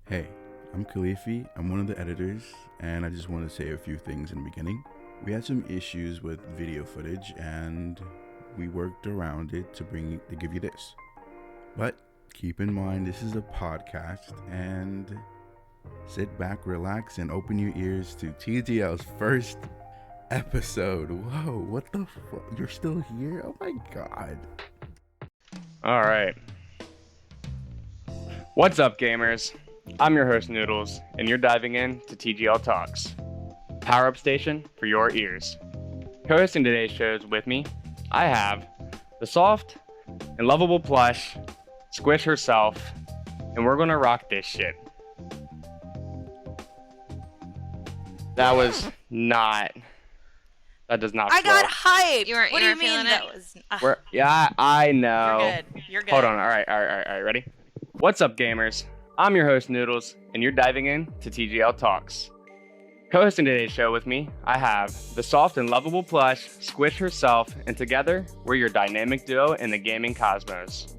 Hey, I'm Khalifiee. I'm one of the editors, and I just want to say a few things in the beginning. We had some issues with video footage, and we worked around it to give you this. But keep in mind, this is a podcast, and sit back, relax, and open your ears to TGL's first episode. Whoa, what the fuck? You're still here? Oh my god. All right. What's up, gamers? I'm your host, Noodles, and you're diving in to TGL Talks, power up station for your ears. Co-hosting today's shows with me, I have the soft and lovable plush, Squish herself, and we're gonna rock this shit. That was not. That does not. I flow. got hyped. You weren't- what you do you weren't mean feeling that it? was? Yeah, I know. You're good. You're good. Hold on. All right. Ready? What's up, gamers? I'm your host, Noodles, and you're diving in to TGL Talks. Co-hosting today's show with me, I have the soft and lovable plush, Squish herself, and together, we're your dynamic duo in the gaming cosmos.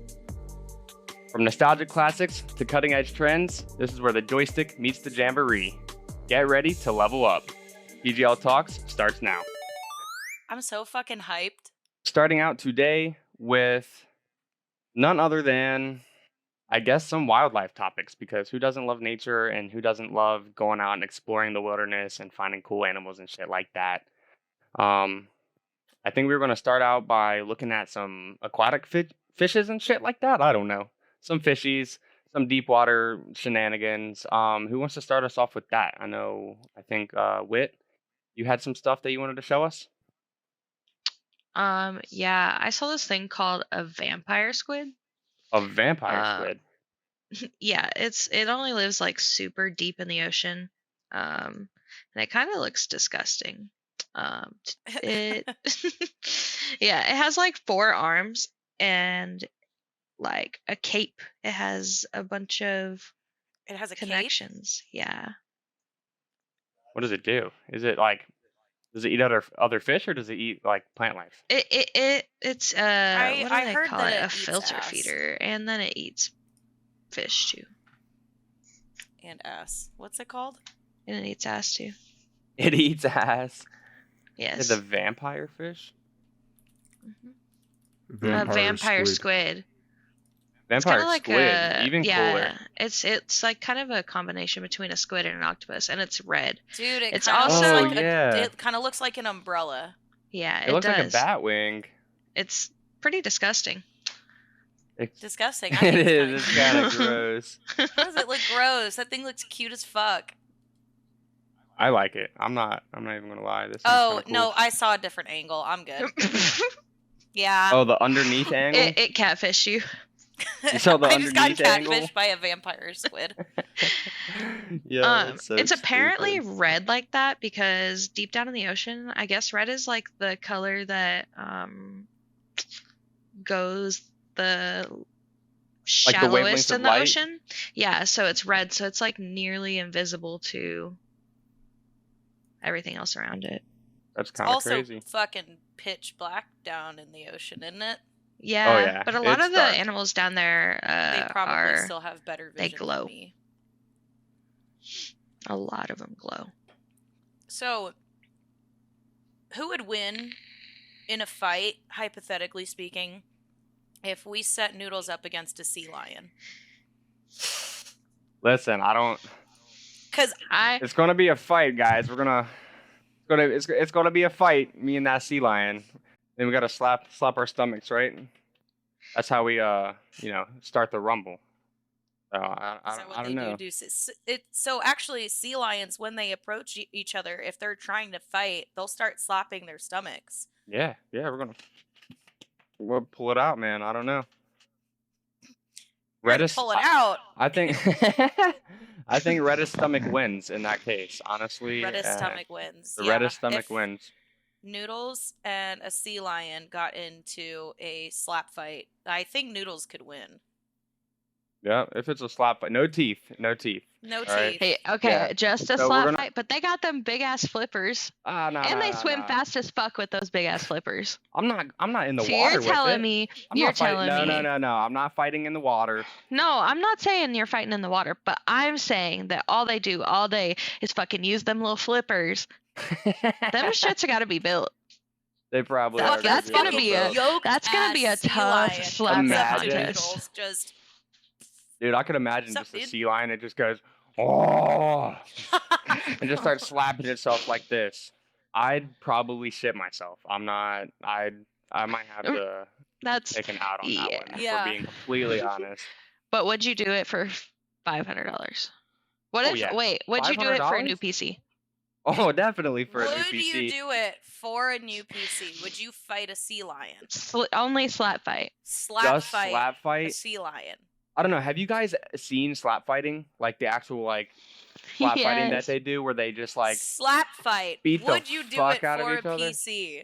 From nostalgic classics to cutting-edge trends, this is where the joystick meets the jamboree. Get ready to level up. TGL Talks starts now. I'm so fucking hyped. Starting out today with none other than, I guess, some wildlife topics, because who doesn't love nature and who doesn't love going out and exploring the wilderness and finding cool animals and shit like that. I think we were going to start out by looking at some aquatic fishes and shit like that. I don't know. Some fishies, some deep water shenanigans. Who wants to start us off with that? I think Whit, you had some stuff that you wanted to show us? Yeah, I saw this thing called a vampire squid. A vampire squid. Yeah, it only lives like super deep in the ocean. And it kind of looks disgusting. It yeah, it has like 4 arms and like a cape. It has a bunch of It has a cape. connections. Yeah. What does it do? Is it like, does it eat other fish, or does it eat like plant life? It's what do I they heard call that it? it A eats filter ass. feeder, and then it eats fish too. And ass. What's it called? And it eats ass too. It eats ass. Yes. It's a vampire fish? A vampire squid. It's Vampire kind of like squid, even cooler. It's like kind of a combination between a squid and an octopus, and it's red. Dude, It's kinda looks also- like yeah. it kind of looks like an umbrella. Yeah, It looks does. like a bat wing. It's pretty disgusting. Disgusting. I It think is. it's It's kinda kind of gross. How does it look gross? That thing looks cute as fuck. I like it. I'm not even gonna lie. This. Oh, one's kinda no, cool. I saw a different angle. I'm good. Yeah. Oh, the underneath angle. It catfished you. You saw the I just got underneath angle? catfished by a vampire squid. Yeah. that's so It's apparently stupid. red like that because deep down in the ocean, I guess red is like the color that goes the Like the wavelengths shallowest of in the light? ocean. Yeah, so it's red, so it's like nearly invisible to everything else around it. That's It's kind of also crazy. fucking pitch black down in the ocean, isn't it? Yeah, yeah, but a lot it's of the dark. animals down there They probably are still have better they vision glow. than me. a lot of them glow. So, who would win in a fight, hypothetically speaking, if we set Noodles up against a sea lion? Listen, I don't. Because It's gonna be a fight, guys. It's gonna be a fight. Me and that sea lion. Then we gotta slap our stomachs, right? That's how we start the rumble. So I don't know. So actually, sea lions, when they approach each other, if they're trying to fight, they'll start slapping their stomachs. Yeah, we'll pull it out, man. I don't know. Ready to pull it out. I think I think Reddit's stomach wins in that case. Honestly, Reddit's stomach wins. The Yeah, Reddit's stomach if wins. Noodles and a sea lion got into a slap fight, I think Noodles could win. Yeah, if it's a slap fight, no teeth. No All right. teeth. Hey, okay, Yeah. just a So we're slap gonna- fight, but they got them big ass flippers, No, and they swim fast as fuck with those big ass flippers. I'm not in the So water you're with telling it. me, I'm you're not fighting. telling me, No. I'm not fighting in the water. no, I'm not saying you're fighting in the water, but I'm saying that all they do all day is fucking use them little flippers. Them shits are gotta be built. They probably That's- are. that's gonna beautiful be a- built. yoked that's gonna be a ass sea tough lion slap comes up to Imagine. Noodles, just Dude, I could imagine Sup, just a dude? sea lion. It just goes, oh, and just starts slapping itself like this. I'd probably shit myself. I might have to That's take an out on that yeah. one. If Yeah. we're being completely honest. But would you do it for $500? What Oh, if yeah. would you do it for a new $500? PC? Oh, definitely for a new Would PC. you do it for a new PC? Would you fight a sea lion? Only slap fight. Just Fight slap a fight. sea lion. I don't know. Have you guys seen slap fighting? Like the actual slap fighting that Yes. they do, where they just Slap fight. beat the Would you do fuck it out of for a each other? PC?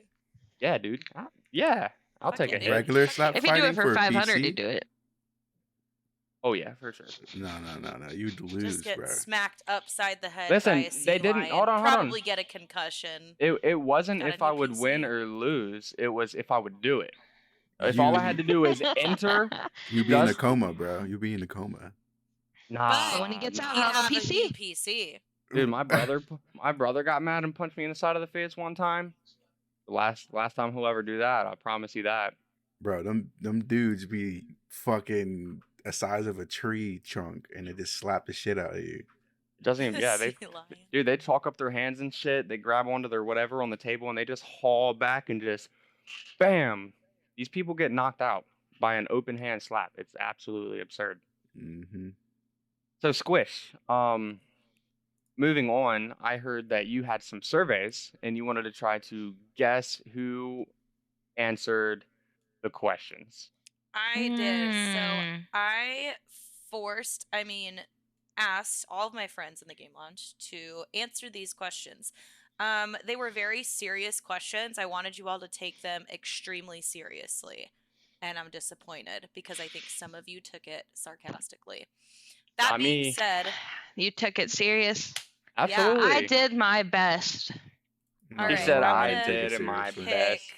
Yeah, dude. Yeah, I'll take a Fucking hit. Regular slap If you do fighting it for a 500, PC? you do it. Oh yeah, for sure. No. You'd lose, Just get bro. smacked upside the head Listen, by a sea they didn't- lion. hold on. Probably get a concussion. It wasn't Got a if I new would win PC. or lose. It was if I would do it. If all I had to do is enter. You'd be in a just- coma, bro. You'd be in a coma. Nah. But when he gets He'd out, have a have a new PC. PC. Dude, my brother got mad and punched me in the side of the face one time. The last time he'll ever do that, I promise you that. Bro, them dudes be fucking the size of a tree trunk, and they just slap the shit out of you. It doesn't even. Yeah, they. Sea lion. Dude, they chalk up their hands and shit. They grab onto their whatever on the table and they just haul back and just, bam. These people get knocked out by an open hand slap. It's absolutely absurd. Mm-hmm. So Squish, moving on, I heard that you had some surveys and you wanted to try to guess who answered the questions. I did. So Mm. I asked all of my friends in the game launch to answer these questions. They were very serious questions. I wanted you all to take them extremely seriously. And I'm disappointed because I think some of you took it sarcastically. That Not being me. said, You took it serious. Absolutely. I did my best. All He right, said I'm I gonna did in my seriously. pick best.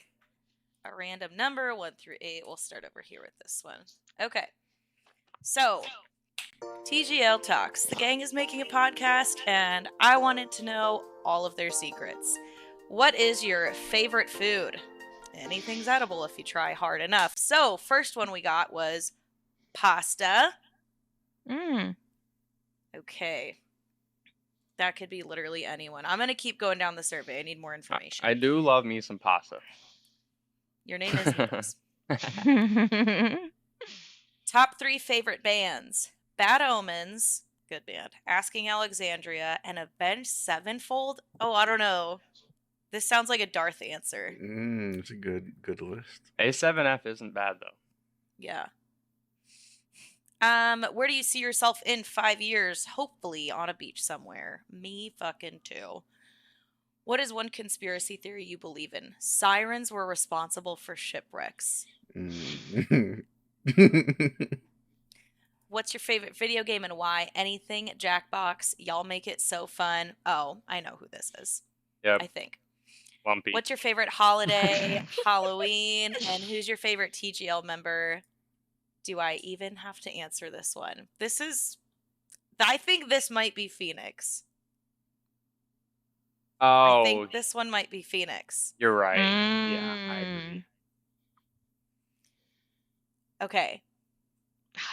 a random number 1 through 8. We'll start over here with this one. Okay. So, TGL Talks. The gang is making a podcast, and I wanted to know all of their secrets. What is your favorite food? Anything's edible if you try hard enough. So, first one we got was pasta. Mm. Okay. That could be literally anyone. I'm going to keep going down the survey. I need more information. I do love me some pasta. Your name is Noodles. Top 3 favorite bands. Bad Omens, good band. Asking Alexandria, and Avenged Sevenfold. Oh, I don't know. This sounds like a Darth answer. It's a good list. A7F isn't bad though. Yeah. Where do you see yourself in 5 years? Hopefully on a beach somewhere. Me fucking too. What is one conspiracy theory you believe in? Sirens were responsible for shipwrecks. What's your favorite video game and why? Anything Jackbox. Y'all make it so fun. Oh, I know who this is. Yep. I think. Lumpy. What's your favorite holiday? Halloween. And who's your favorite TGL member? Do I even have to answer this one? I think this might be Phoenix. I Oh, think this one might be Phoenix. you're right. Yeah, I agree. Okay.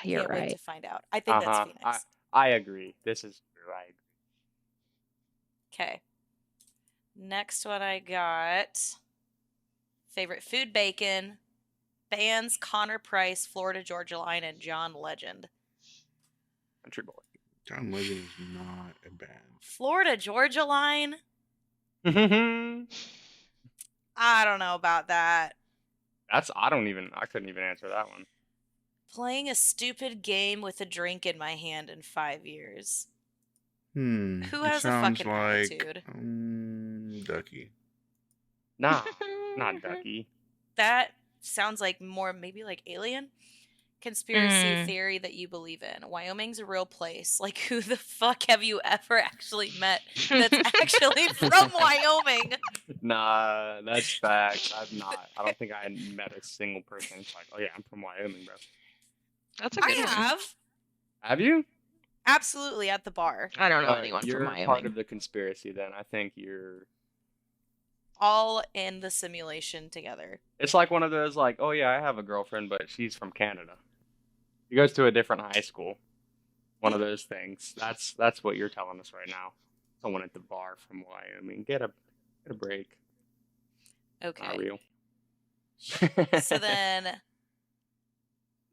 You're Can't wait right. to find out. I think that's Phoenix. I agree. This is true. I agree. Okay. Next one I got. Favorite food, bacon. Bands, Connor Price, Florida Georgia Line, and John Legend. Country boy. John Legend is not a band. Florida Georgia Line? That's I don't know about that. I couldn't even answer that one. Playing a stupid game with a drink in my hand in 5 years. Who It has a sounds fucking like, attitude? Ducky. Nah, not Ducky. That sounds like more maybe like Alien. conspiracy Mm. theory that you believe in. Wyoming's a real place. Like, who the fuck have you ever actually met that's actually from Wyoming? Nah, that's facts. I've not. I don't think I met a single person who's like, oh yeah, I'm from Wyoming, bro. That's a I good one. have. Have you? Absolutely, at the bar. I don't know anyone from You're Wyoming. part of the conspiracy then. I think you're. All in the simulation together. It's like one of those like, oh yeah, I have a girlfriend, but she's from Canada. He goes to a different high school. One of those things. That's what you're telling us right now. Someone at the bar from Wyoming. Get a break. Not Okay. real. So then,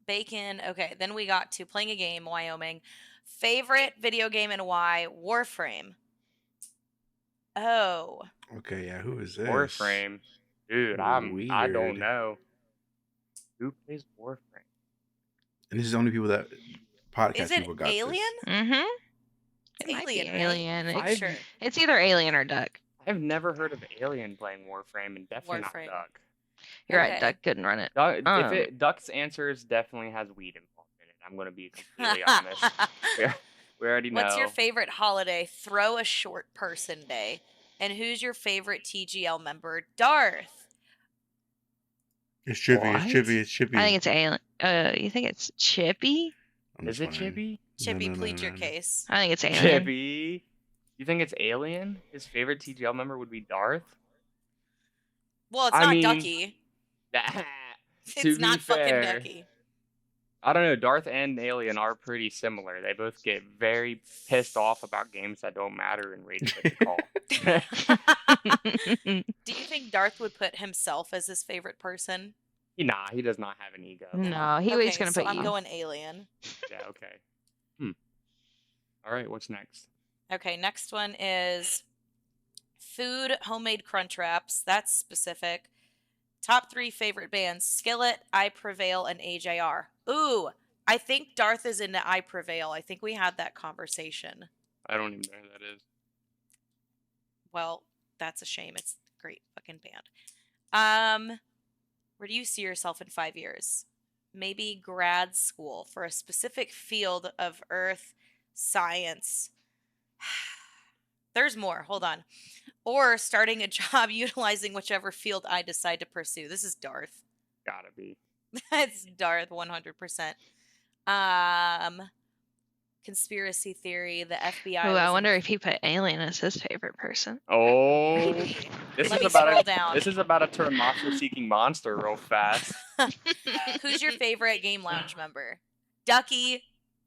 Bacon. Okay, then we got to playing a game, Wyoming. Favorite video game and why? Warframe. Oh. Okay, yeah, who is this? Warframe. Dude, I Weird. don't know. Who plays Warframe? And this is the only people that podcast Is it people got Alien? Mm-hmm. It's It might be Alien, right? Alien. Pretty sure. It's either Alien or Duck. I've never heard of Alien playing Warframe, and definitely Warframe. not Duck. You're Okay. right. Duck couldn't run it. Duck's answers definitely has weed involved in it. I'm gonna be completely honest. We already know. What's your favorite holiday? Throw a short person day. And who's your favorite TGL member? Darth. It's Chippy. What? It's Chippy. It's Chippy. I think it's Alien. You think it's Chippy? I'm Is just it playing. Chippy? Chippy, No, no, plead no, your no. case. I think it's Alien. Chippy. You think it's Alien? His favorite TGL member would be Darth? Well, it's I not mean, Ducky. To It's be not fucking fair, Ducky. I don't know. Darth and Alien are pretty similar. They both get very pissed off about games that don't matter and rage quit the call. Do you think Darth would put himself as his favorite person? Nah, he does not have an ego. No, he's Okay, gonna so put I'm you. going Alien. Yeah, okay. All right, what's next? Okay, next one is food, homemade crunch wraps. That's specific. Top 3 favorite bands: Skillet, I Prevail, and AJR. Ooh, I think Darth is into I Prevail. I think we had that conversation. I don't even know who that is. Well, that's a shame. It's a great fucking band. Where do you see yourself in 5 years? Maybe grad school for a specific field of earth science. There's more. Hold on. Or starting a job utilizing whichever field I decide to pursue. This is Darth. Gotta be. It's Darth 100%. Conspiracy theory, the FBI. Ooh, was I wonder if he put Alien as his favorite person. Oh, Maybe. this Let is me about scroll a, down. This is about to turn monster-seeking monster real fast. Who's your favorite Game Lounge member? Ducky,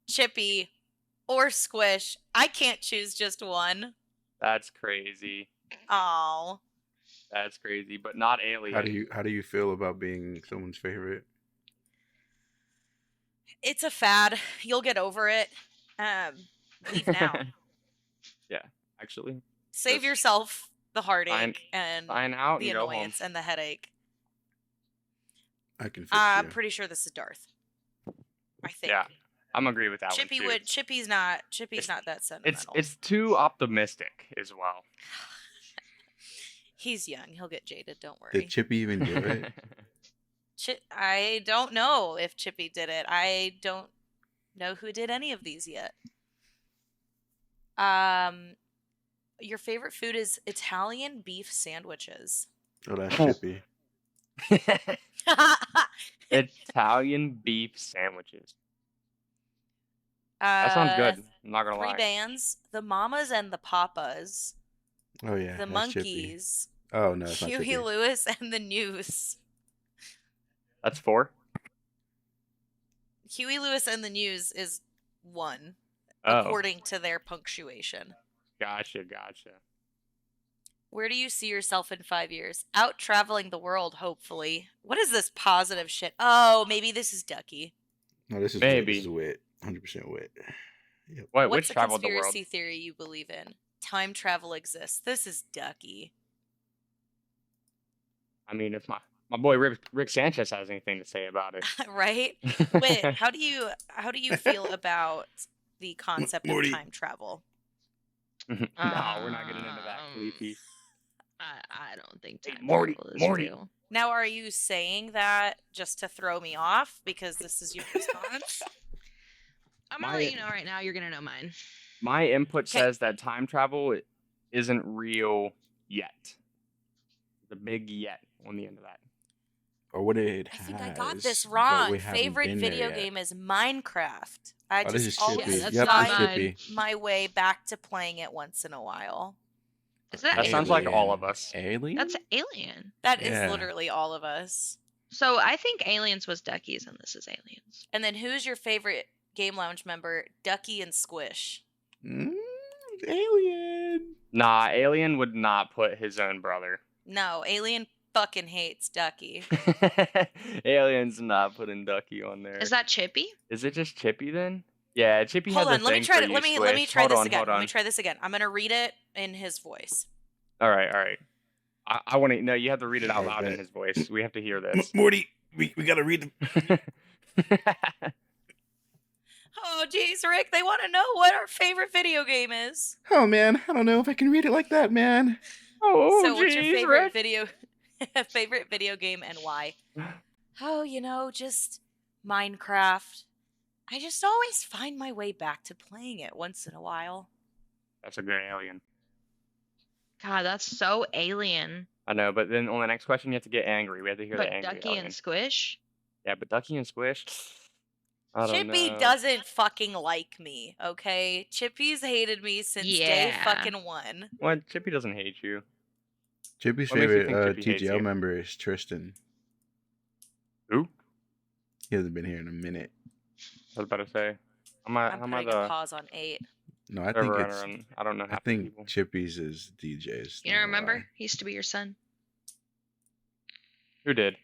Chippy, or Squish? I can't choose just one. That's crazy. Oh. That's crazy, but not Alien. How do you feel about being someone's favorite? It's a fad. You'll get over it. Leave now. Yeah, actually. Save Just yourself the heartache and Sign out the and go home. annoyance and the headache. I can fix I'm you. pretty sure this is Darth. I think. Yeah, I'm agree with that Chippy one too. Chippy's not that sentimental. It's too optimistic as well. He's young. He'll get jaded. Don't worry. Did Chippy even do it? I don't know if Chippy did it. I don't know who did any of these yet. Your favorite food is Italian beef sandwiches. Oh, that's Chippy. Italian beef sandwiches. That sounds good. I'm not gonna 3 lie. bands: the Mamas and the Papas, Oh yeah, the that's Chippy. Monkeys, Oh no, it's not Huey Chippy. Lewis, and the News. That's 4. Huey Lewis and the News is 1, Oh, according to their punctuation. gotcha. Where do you see yourself in 5 years? Out traveling the world, hopefully. What is this positive shit? Oh, maybe this is Ducky. No, this is Maybe. Wit. This is Wit. 100% Wit. Yep. Wait, What's which the traveled the world? conspiracy theory you believe in? Time travel exists. This is Ducky. I mean, if my boy Rick Sanchez has anything to say about it. Right? Whit, how do you feel about the concept Morty. of time travel? No, we're not getting into that, Khalifiee. I don't think Hey, time Morty, travel is Morty. real. Now, are you saying that just to throw me off because this is your response? I'm gonna let you know right now. You're gonna know mine. My input 'Kay. says that time travel isn't real yet. The big yet on the end of that. Or what it I has. think I got this but wrong. we haven't Favorite been there video yet. game is Minecraft. I Oh, this just is always Chippy. that's Yep, not it's find mine. Chippy. my way back to playing it once in a while. Is that That sounds like Alien? all of us. Alien? That's Alien. That is Yeah. literally all of us. So I think Aliens was Duckies, and this is Aliens. And then who's your favorite Game Lounge member? Ducky and Squish. Alien. Nah, Alien would not put his own brother. No, Alien fucking hates Ducky. Alien's not putting Ducky on there. Is that Chippy? Is it just Chippy then? Yeah, Chippy Hold has on, a let me thing try for it. you, Let me Squish. try Hold this on, again. hold Let on. me try this again. I'm gonna read it in his voice. All right. I want to. No, you have to read it out loud in Okay. his voice. We have to hear this. Morty, we gotta read the. Oh, geez, Rick, they want to know what our favorite video game is. Oh man, I don't know if I can read it like that, man. So, what's your geez, favorite Rick. video game and why? Oh, just Minecraft. I just always find my way back to playing it once in a while. That's a good Alien. God, that's so Alien. I know, but then on the next question, you have to get angry. We have to hear But the angry Ducky Alien. and Squish. Yeah, but Ducky and Squish. I don't Chippy know. doesn't fucking like me, okay? Chippy's hated me since day Yeah. fucking one. What? Chippy doesn't hate you. Chippy's What makes you favorite think Chippy hates TGL you? member is Tristan. Who? He hasn't been here in a minute. I was about to say. I'm How am I putting a the pause on 8. No, I think server it's. runner? I don't know I half the think people. Chippy's is DJ's. You don't remember? He used to be your son. Who did?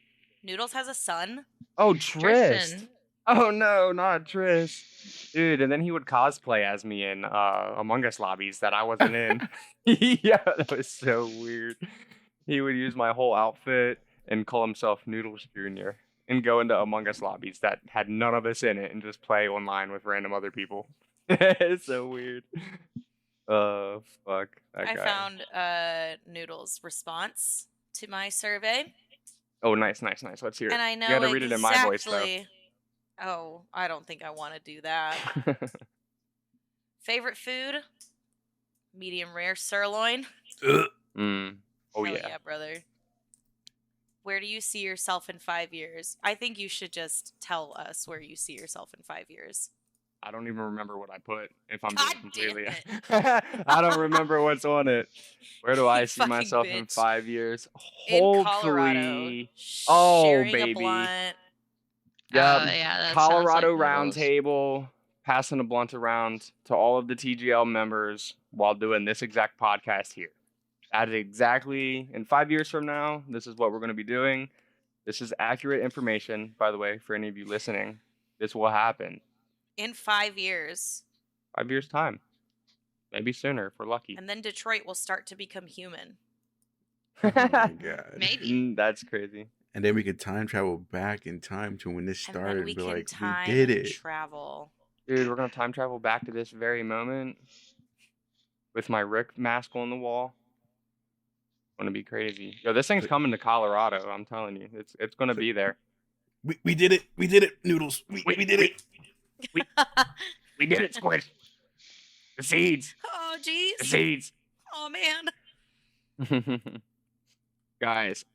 Noodles has a son. Oh, Trist. Tristan. Oh no, not Trist. Dude, and then he would cosplay as me in Among Us lobbies that I wasn't in. Yeah, that was so weird. He would use my whole outfit and call himself Noodles Jr. and go into Among Us lobbies that had none of us in it and just play online with random other people. It's so weird. Fuck. That I guy. found Noodles' response to my survey. Oh, nice. Let's hear it. And I know you had to read it in my voice, though. exactly. Oh, I don't think I want to do that. Favorite food? Medium rare sirloin. Ugh. Oh, Hell yeah. brother. Where do you see yourself in 5 years? I think you should just tell us where you see yourself in 5 years. I don't even remember what I put, if I'm God being completely... damn I don't remember what's on it. Where do I You see fucking myself in bitch. 5 years? In Colorado. Hopefully... Oh, Sharing baby. a blunt. Yep. Yeah, that Colorado sounds like Noodles. Roundtable, passing a blunt around to all of the TGL members while doing this exact podcast here. That is exactly, in 5 years from now, this is what we're going to be doing. This is accurate information, by the way, for any of you listening. This will happen. In 5 years. 5 years' time. Maybe sooner, if we're lucky. And then Detroit will start to become human. Oh my god. Maybe. That's crazy. And then we could time travel back in time to when this And then started we and be can like, time we did it. travel. Dude, we're going to time travel back to this very moment with my Rick mask on the wall. Going to be crazy. Yo, this thing's coming to Colorado, I'm telling you. It's going to be there. We did it. We did it, Noodles. We did it. We did it, Squish. The seeds. Oh, The jeez. seeds. Oh, man. Guys,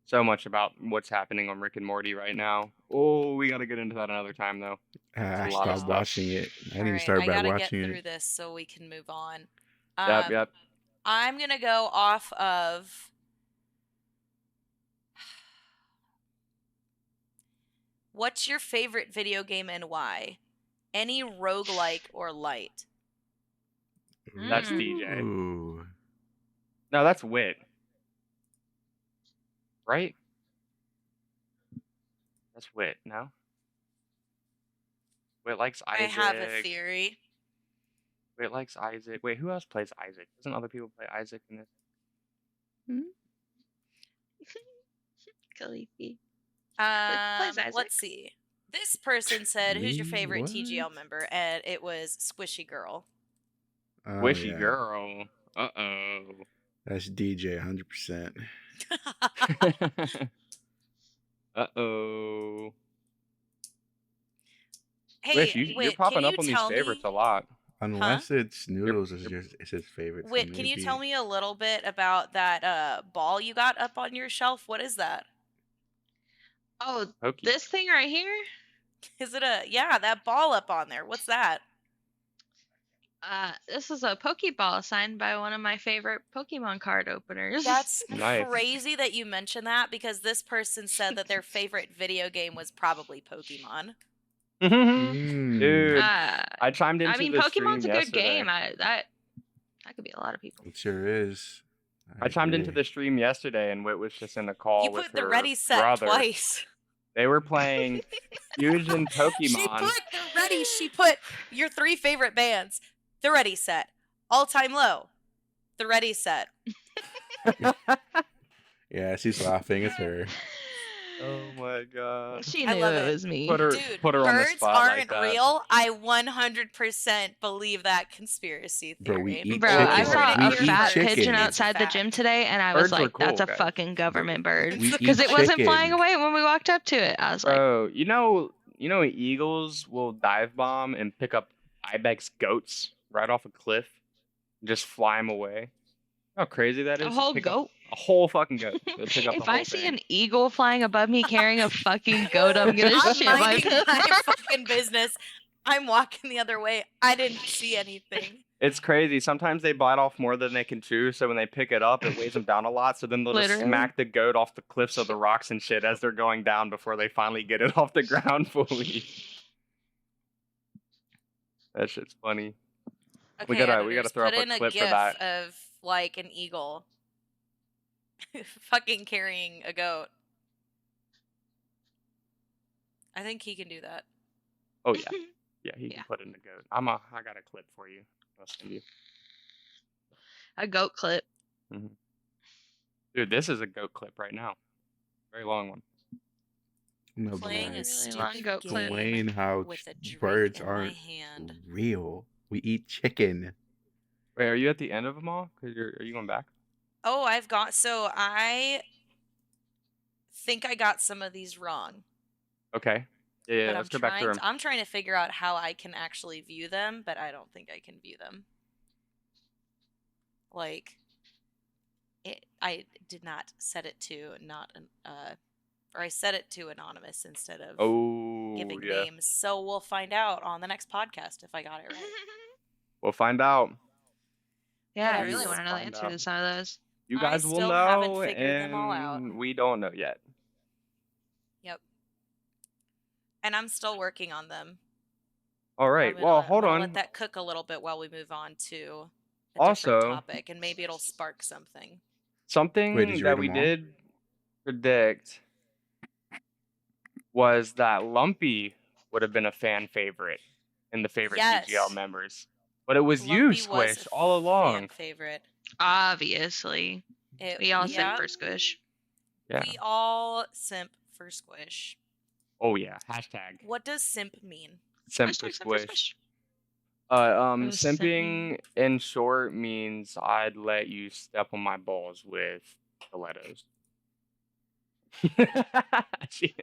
so much about what's happening on Rick and Morty right now. Oh, we got to get into that another time, though. I a lot of stopped stuff. watching it. I All didn't right, start I by gotta watching get through it. this so we can move on. Yep. I'm gonna go off of what's your favorite video game and why? Any roguelike or light? That's Mm. DJ. Ooh. No, that's Whit. Right? That's Whit, no? Whit likes I Isaac. have a theory. Whit likes Isaac. Wait, who else plays Isaac? Doesn't other people play Isaac in this? Khalifiee. plays Isaac? Let's see. This person said, "Who's your Me? favorite What? TGL member?" And it was Squishy Girl. Oh, Squishy yeah. girl. Uh-oh. That's DJ 100%. Uh-oh. Hey, Wish, you're Whit, can popping up you on these tell favorites me, a lot. huh? Unless it's You're, Noodles, you're it's his favorite. So Whit, can you tell maybe me a little bit about that ball you got up on your shelf? What is that? Oh, pokey. this thing right here? Is it that ball up on there? What's that? This is a Pokeball signed by one of my favorite Pokemon card openers. That's Nice. crazy that you mentioned that because this person said that their favorite video game was probably Pokemon. Dude, I chimed I into mean, the Pokemon's stream a good yesterday. game. That could be a lot of people. it sure is. I chimed into agree. the stream yesterday, and Whit was just in a call You with put the her ready set brother. twice. They were playing Fusion She Pokemon. put the ready. She put your 3 favorite bands. The ready set. All time low. The ready set. Yeah, she's laughing. It's her. Oh my god. She I knew love it it. was me. Put her on the Birds spot like aren't that. real. I 100% believe that conspiracy Bro, theory. we eat Bro, chicken. I You heard saw it a here We eat fat first. chicken. pigeon It's a outside the fact. gym today, and I Birds was are like, "That's cool, a guys. fucking government bird," We because eat it wasn't chicken. flying away when we walked up to it. I was like, Bro, you know eagles will dive bomb and pick up ibex goats right off a cliff, and just fly them away. How crazy that is! "A whole Pick up goat." a whole fucking goat. They'll pick up the If whole I see thing. an eagle flying above me carrying a fucking goat, I'm gonna I'm shit my minding my pants. fucking business. I'm walking the other way. I didn't see anything. It's crazy. Sometimes they bite off more than they can chew, so when they pick it up, it weighs them down a lot. So then they'll just Literally. smack the goat off the cliffs of the rocks and shit as they're going down before they finally get it off the ground fully. That shit's funny. Okay, We gotta editors, throw up put a in a clip for gif that. of like an eagle fucking carrying a goat. I think he can do that. Oh yeah, yeah, he Yeah. can put in the goat. I got a clip for you. I'll send you. A goat clip. Dude, this is a goat clip right now. Very long one. No, but Playing a really stupid long goat clip. explain game how with a drink birds in my aren't hand. real. We eat chicken. Wait, are you at the end of them all? Are you going back? Oh, I think I got some of these wrong. Okay. Yeah, But let's go back to them. I'm trying to figure out how I can actually view them, but I don't think I can view them. Like, I did not set it to or I set it to anonymous instead of giving names. So we'll find out on the next podcast if I got it right. We'll find out. Yeah, I But really I want to know the find answer out. to some of those. You I guys will still know, haven't figured them all out. and we don't know yet. Yep. And I'm still working on them. All right. Well, hold I'm gonna on. let that cook a little bit while we move on to a Also- different topic, and maybe it'll spark something. Something Wait, did you that read we them all? did predict was that Lumpy would have been a fan favorite in the favorite Yes. TGL members. But it was you, Lumpy was Squish, a all fan along. favorite. Obviously, we all yeah, sent for Squish. Yeah. We all simp for Squish. Oh, yeah. Hashtag What does simp mean? simp Hashtag for sent for Squish. was Simping in short means I'd let you step on my balls with stilettos. she,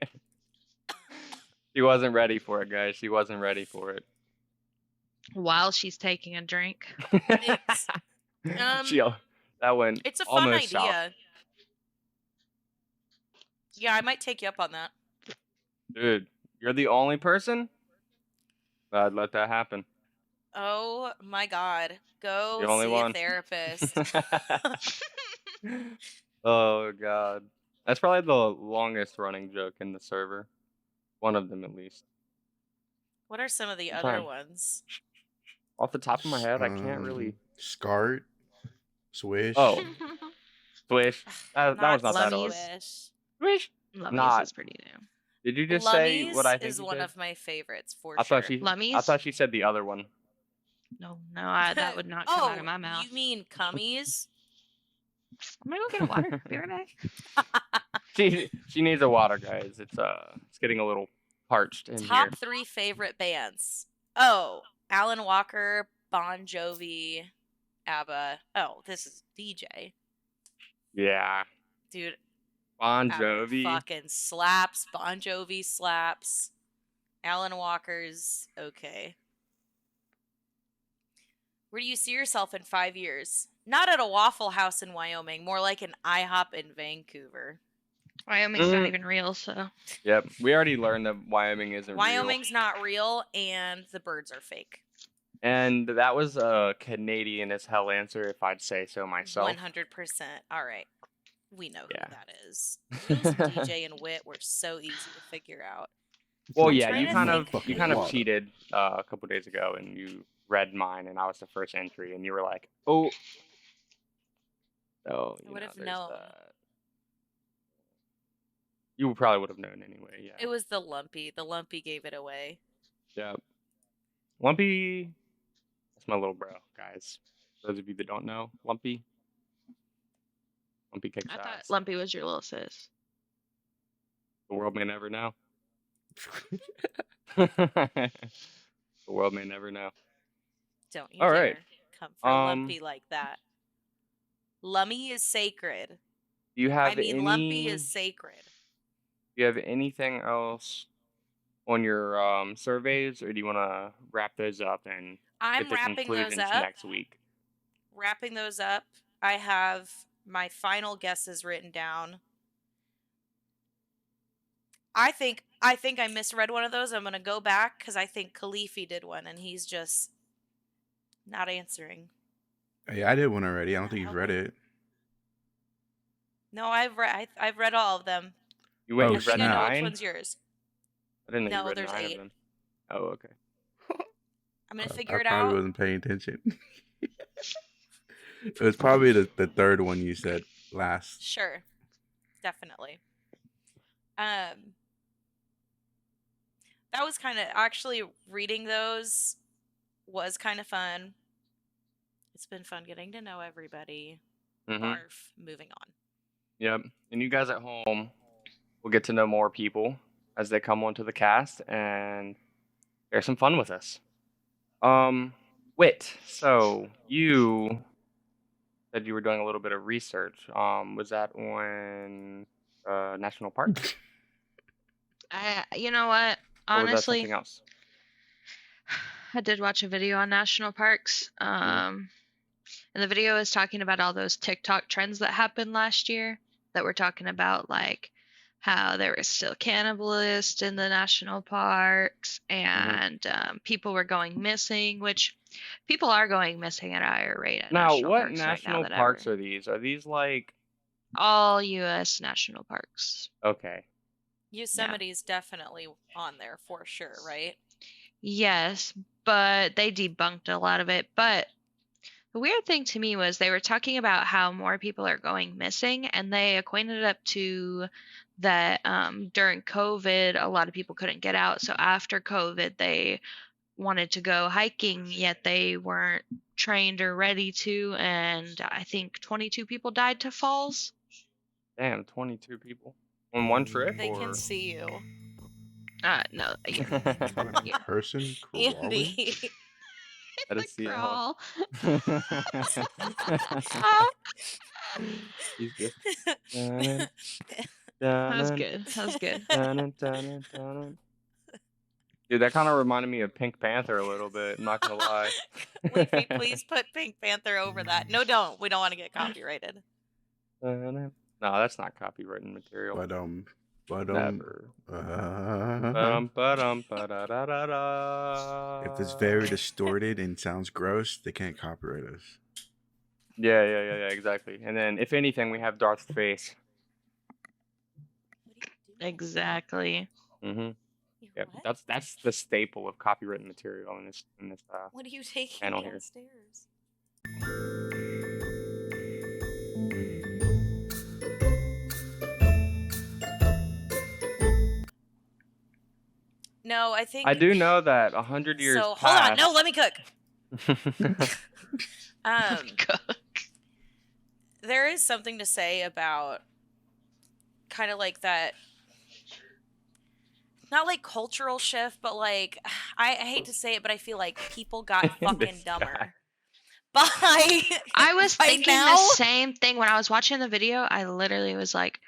she wasn't ready for it, guys. She wasn't ready for it. While she's taking a drink. It's, that went it's a fun almost idea. south. Yeah, I might take you up on that. Dude, you're the only person? I'd let that happen. Oh my god. Go The only see one. a therapist. Oh, God. That's probably the longest running joke in the server. One of them, at least. What are some of the I'm other trying. ones? Off the top of my head, I can't really... Scart, Swish. Oh, Squish. That was not that Lummies. old. Squish. Squish. Lummies Not. is pretty new. Did you just say what I think is you one said? of my favorites for I sure. thought Lummies? she said the other one. No, that would not come out of my mouth. You mean cummies? I'm gonna go get a water. Be right back. She needs a water, guys. It's getting a little parched in Top here. 3 favorite bands. Oh, Alan Walker, Bon Jovi, ABBA. Oh, this is DJ. Yeah. Dude, Bon Avril Jovi. fucking slaps. Bon Jovi slaps. Alan Walker's okay. Where do you see yourself in 5 years? Not at a Waffle House in Wyoming, more like an IHOP in Vancouver. Wyoming's not even real, so. Yep. We already learned that Wyoming isn't real. Wyoming's not real, and the birds are fake. And that was a Canadian as hell answer, if I'd say so myself. 100%. All right. We know who Yeah. that is. Noodles, DJ, and Whit were so easy to figure out. Well, I'm yeah, trying you to kind think- of cheated a couple days ago, and you read mine, and I was the first entry, and you were like, "Oh, so I would have there's known. that." You probably would have known anyway. Yeah. It was the Lumpy. The Lumpy gave it away. Yeah. Lumpy. That's my little bro, guys. For those of you that don't know, Lumpy. Lumpy kicks I thought ass. Lumpy was your little sis. The world may never know. The world may never know. Don't you All dare right. come for Lumpy like that. Lummy is sacred. Do you have Lumpy is sacred. Do you have anything else on your surveys, or do you want to wrap those up and I'm get the wrapping those conclusions up. next week? Wrapping those up. I have my final guesses written down. I think I misread one of those. I'm gonna go back because I think Khalifiee did one, and he's just not answering. Yeah, I did one already. I don't Not think you've read helping. it. No, I've read all of them. You wait, Oh, you read I know which 9? one's yours. I didn't know No, you read there's 9 8. of them. Oh, okay. I'm gonna figure I it probably out. wasn't paying attention. It was probably the third one you said last. Sure, definitely. That was kind of actually reading those was kind of fun. It's been fun getting to know everybody. Mm-hmm. Barf. Moving on. Yep. And you guys at home will get to know more people as they come onto the cast and share some fun with us. Whit, so you said you were doing a little bit of research. Was that on national parks? You know what? Or was that Honestly, something else? I did watch a video on national parks. And the video is talking about all those TikTok trends that happened last year that were talking about like how there was still cannibalists in the national parks and people were going missing, which people are going missing at a higher rate at Now, national what parks right now national than parks ever. are these? Are these like All U.S. national parks. okay? Yosemite's definitely on there for sure, right? Yes, but they debunked a lot of it. But the weird thing to me was they were talking about how more people are going missing, and they acquainted up to that during COVID, a lot of people couldn't get out. So after COVID, they wanted to go hiking, yet they weren't trained or ready to, and I think 22 people died to falls. Damn, 22 people on one trip. They or... can see you. No, yeah. A person crawling? Andy. Let us see how. He's good. That was good. That was good. Dude, that kind of reminded me of Pink Panther a little bit. I'm not gonna lie. Leafy, please put Pink Panther over that. No, don't. We don't want to get copyrighted. No, that's not copywritten material. Never. If it's very distorted and sounds gross, they can't copyright us. Yeah, exactly. And then, if anything, we have Darth's face. Exactly. Mm-hmm. Yeah, that's the staple of copywritten material in this What are you taking panel here. downstairs? No, I think I do know that 100 years so. past... Hold on, no, let me cook. There is something to say about kind of like that, not like cultural shift, but like I hate to say it, but I feel like people got fucking dumber. By I was by thinking now? the same thing when I was watching the video. I literally was like,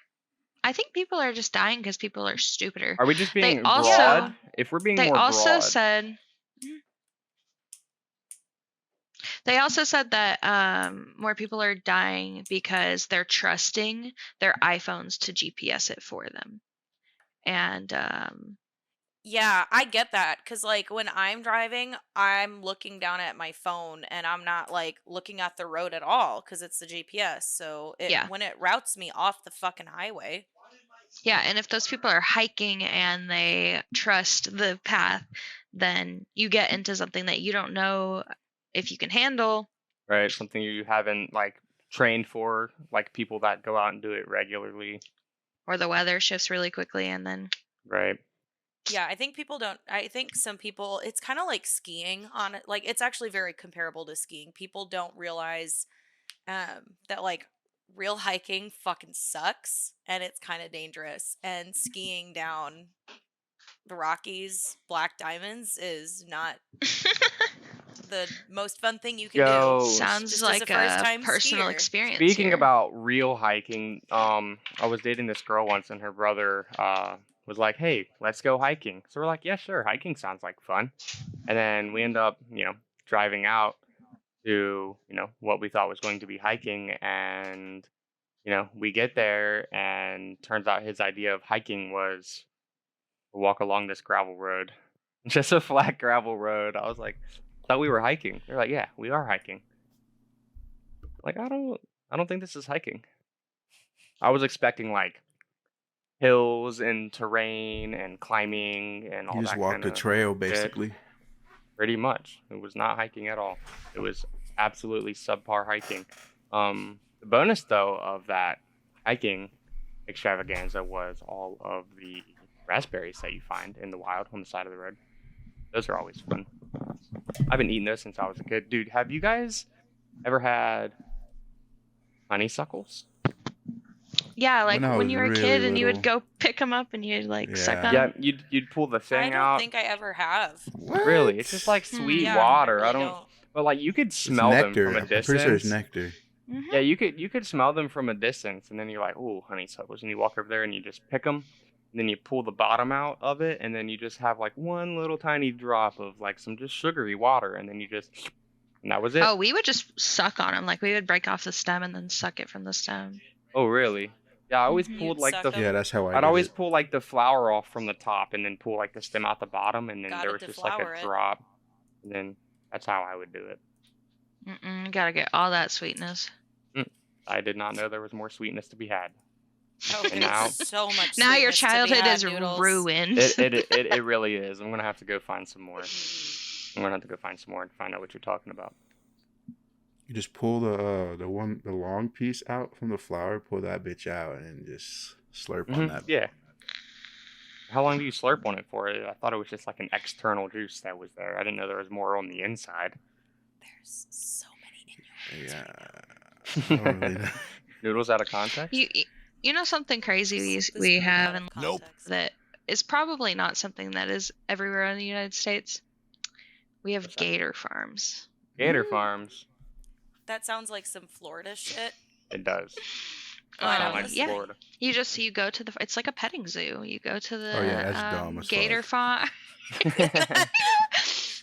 I think people are just dying because people are stupider. Are we just being also- broad? If we're being They more also broad, said that more people are dying because they're trusting their iPhones to GPS it for them. And Yeah, I get that because like when I'm driving, I'm looking down at my phone and I'm not like looking at the road at all because it's the GPS. So Yeah. when it routes me off the fucking highway. yeah, and if those people are hiking and they trust the path, then you get into something that you don't know if you can handle. right? Something you haven't like trained for, like people that go out and do it regularly, Or the weather shifts really quickly and then right? Yeah, I think people don't. I think some people, it's kind of like skiing on it. Like, it's actually very comparable to skiing. People don't realize that, like, real hiking fucking sucks and it's kind of dangerous. And skiing down the Rockies, Black Diamonds, is not the most fun thing you can Yo, do. sounds Just as a like first-time personal skier. experience. Speaking here. about real hiking, I was dating this girl once, and her brother was like, "Hey, let's go hiking." So we're like, "Yeah, sure. Hiking sounds like fun." And then we end up, driving out to, what we thought was going to be hiking, and we get there, and turns out his idea of hiking was to walk along this gravel road, just a flat gravel road. I was like, "Thought we were hiking." They're like, "Yeah, we are hiking." Like, I don't think this is hiking. I was expecting like hills and terrain and climbing and all You that just walked kind a of trail, basically. pretty much. It was not hiking at all. It was absolutely subpar hiking. The bonus though of that hiking extravaganza was all of the raspberries that you find in the wild on the side of the road. Those are always fun. I've been eating those since I was a kid. Dude, have you guys ever had honeysuckles? Yeah, like When I when was you were a really kid and you would little. go pick them up and you'd like suck Yeah. on Yeah, 'em. you'd pull the I thing don't out. think I ever have. What? Really, it's just like sweet Yeah, water. I I really don't. But like you could It's smell them nectar. from a I'm pretty sure it's distance. nectar. Mm-hmm. Yeah, you could smell them from a distance, and then you're like, "Ooh, honeysuckles," and you walk over there and you just pick them, and then you pull the bottom out of it, and then you just have like one little tiny drop of like some just sugary water, and then and that was it. Oh, we would just suck on them. Like we would break off the stem and then suck it from the stem. Oh, really? Yeah, I always Mhm. pulled You'd like suck the. 'em? Yeah, that's how I I'd did always it. pull like the flower off from the top, and then pull like the stem out the bottom, and then Gotta there was just like deflower a it. drop, and then that's how I would do it. Mm-mm, gotta get all that sweetness. I did not know there was more sweetness to be had. Oh, And now- there's so much. Now your sweetness to be childhood had, is Noodles. ruined. It really is. I'm gonna have to go find some more. I'm gonna have to go find some more and find out what you're talking about. You just pull the long piece out from the flower, pull that bitch out, and just slurp on that. Yeah. How long do you slurp on it for? I thought it was just like an external juice that was there. I didn't know there was more on the inside. There's so many Yeah. I don't really know. Noodles out of context? You know something crazy This we movie have out of and context. that is probably not something that is everywhere in the United States. We have What's that? gator farms. Gator farms. That sounds like some Florida shit. It does. I Sound know. like Yeah. Florida. You go to it's like a petting zoo. You go to the Oh, yeah, that's dumb as gator fuck. farm.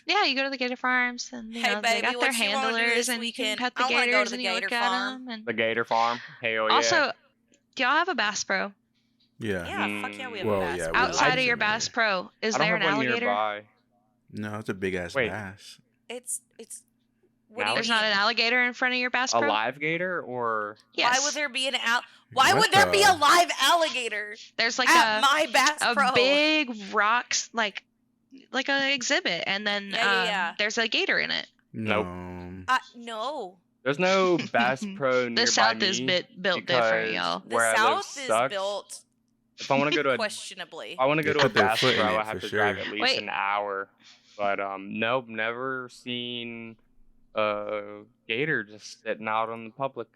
Yeah, you go to the gator farms and Hey, they baby, got their what you wanna do handlers this and you can weekend? pet the I wanna go gators to and the you gator look at farm. 'em and The Gator Farm. Hell yeah. also, do y'all have a Bass Pro? Yeah. Yeah, fuck yeah, we have Well, a Bass yeah, we Pro. live Outside of in your there. Bass Pro, is I don't there have an one alligator? nearby. No, it's a big ass Wait. bass. It's what do you Now There's mean? not an alligator in front of your Bass A Pro? live gator or Yes. Why would there be Why What would there be the- a live alligator There's like at my Bass a Pro? big rocks like a exhibit and then Yeah. there's a gator in it. Nope. No. No. there's no Bass Pro nearby The South me is built different, because y'all. The where I live South is sucks. built If I want to go to a questionably. I want to go They to a put their Bass foot in Pro, it I have for to drive sure. at least Wait. an hour. But nope, never seen a gator just sitting out on the public.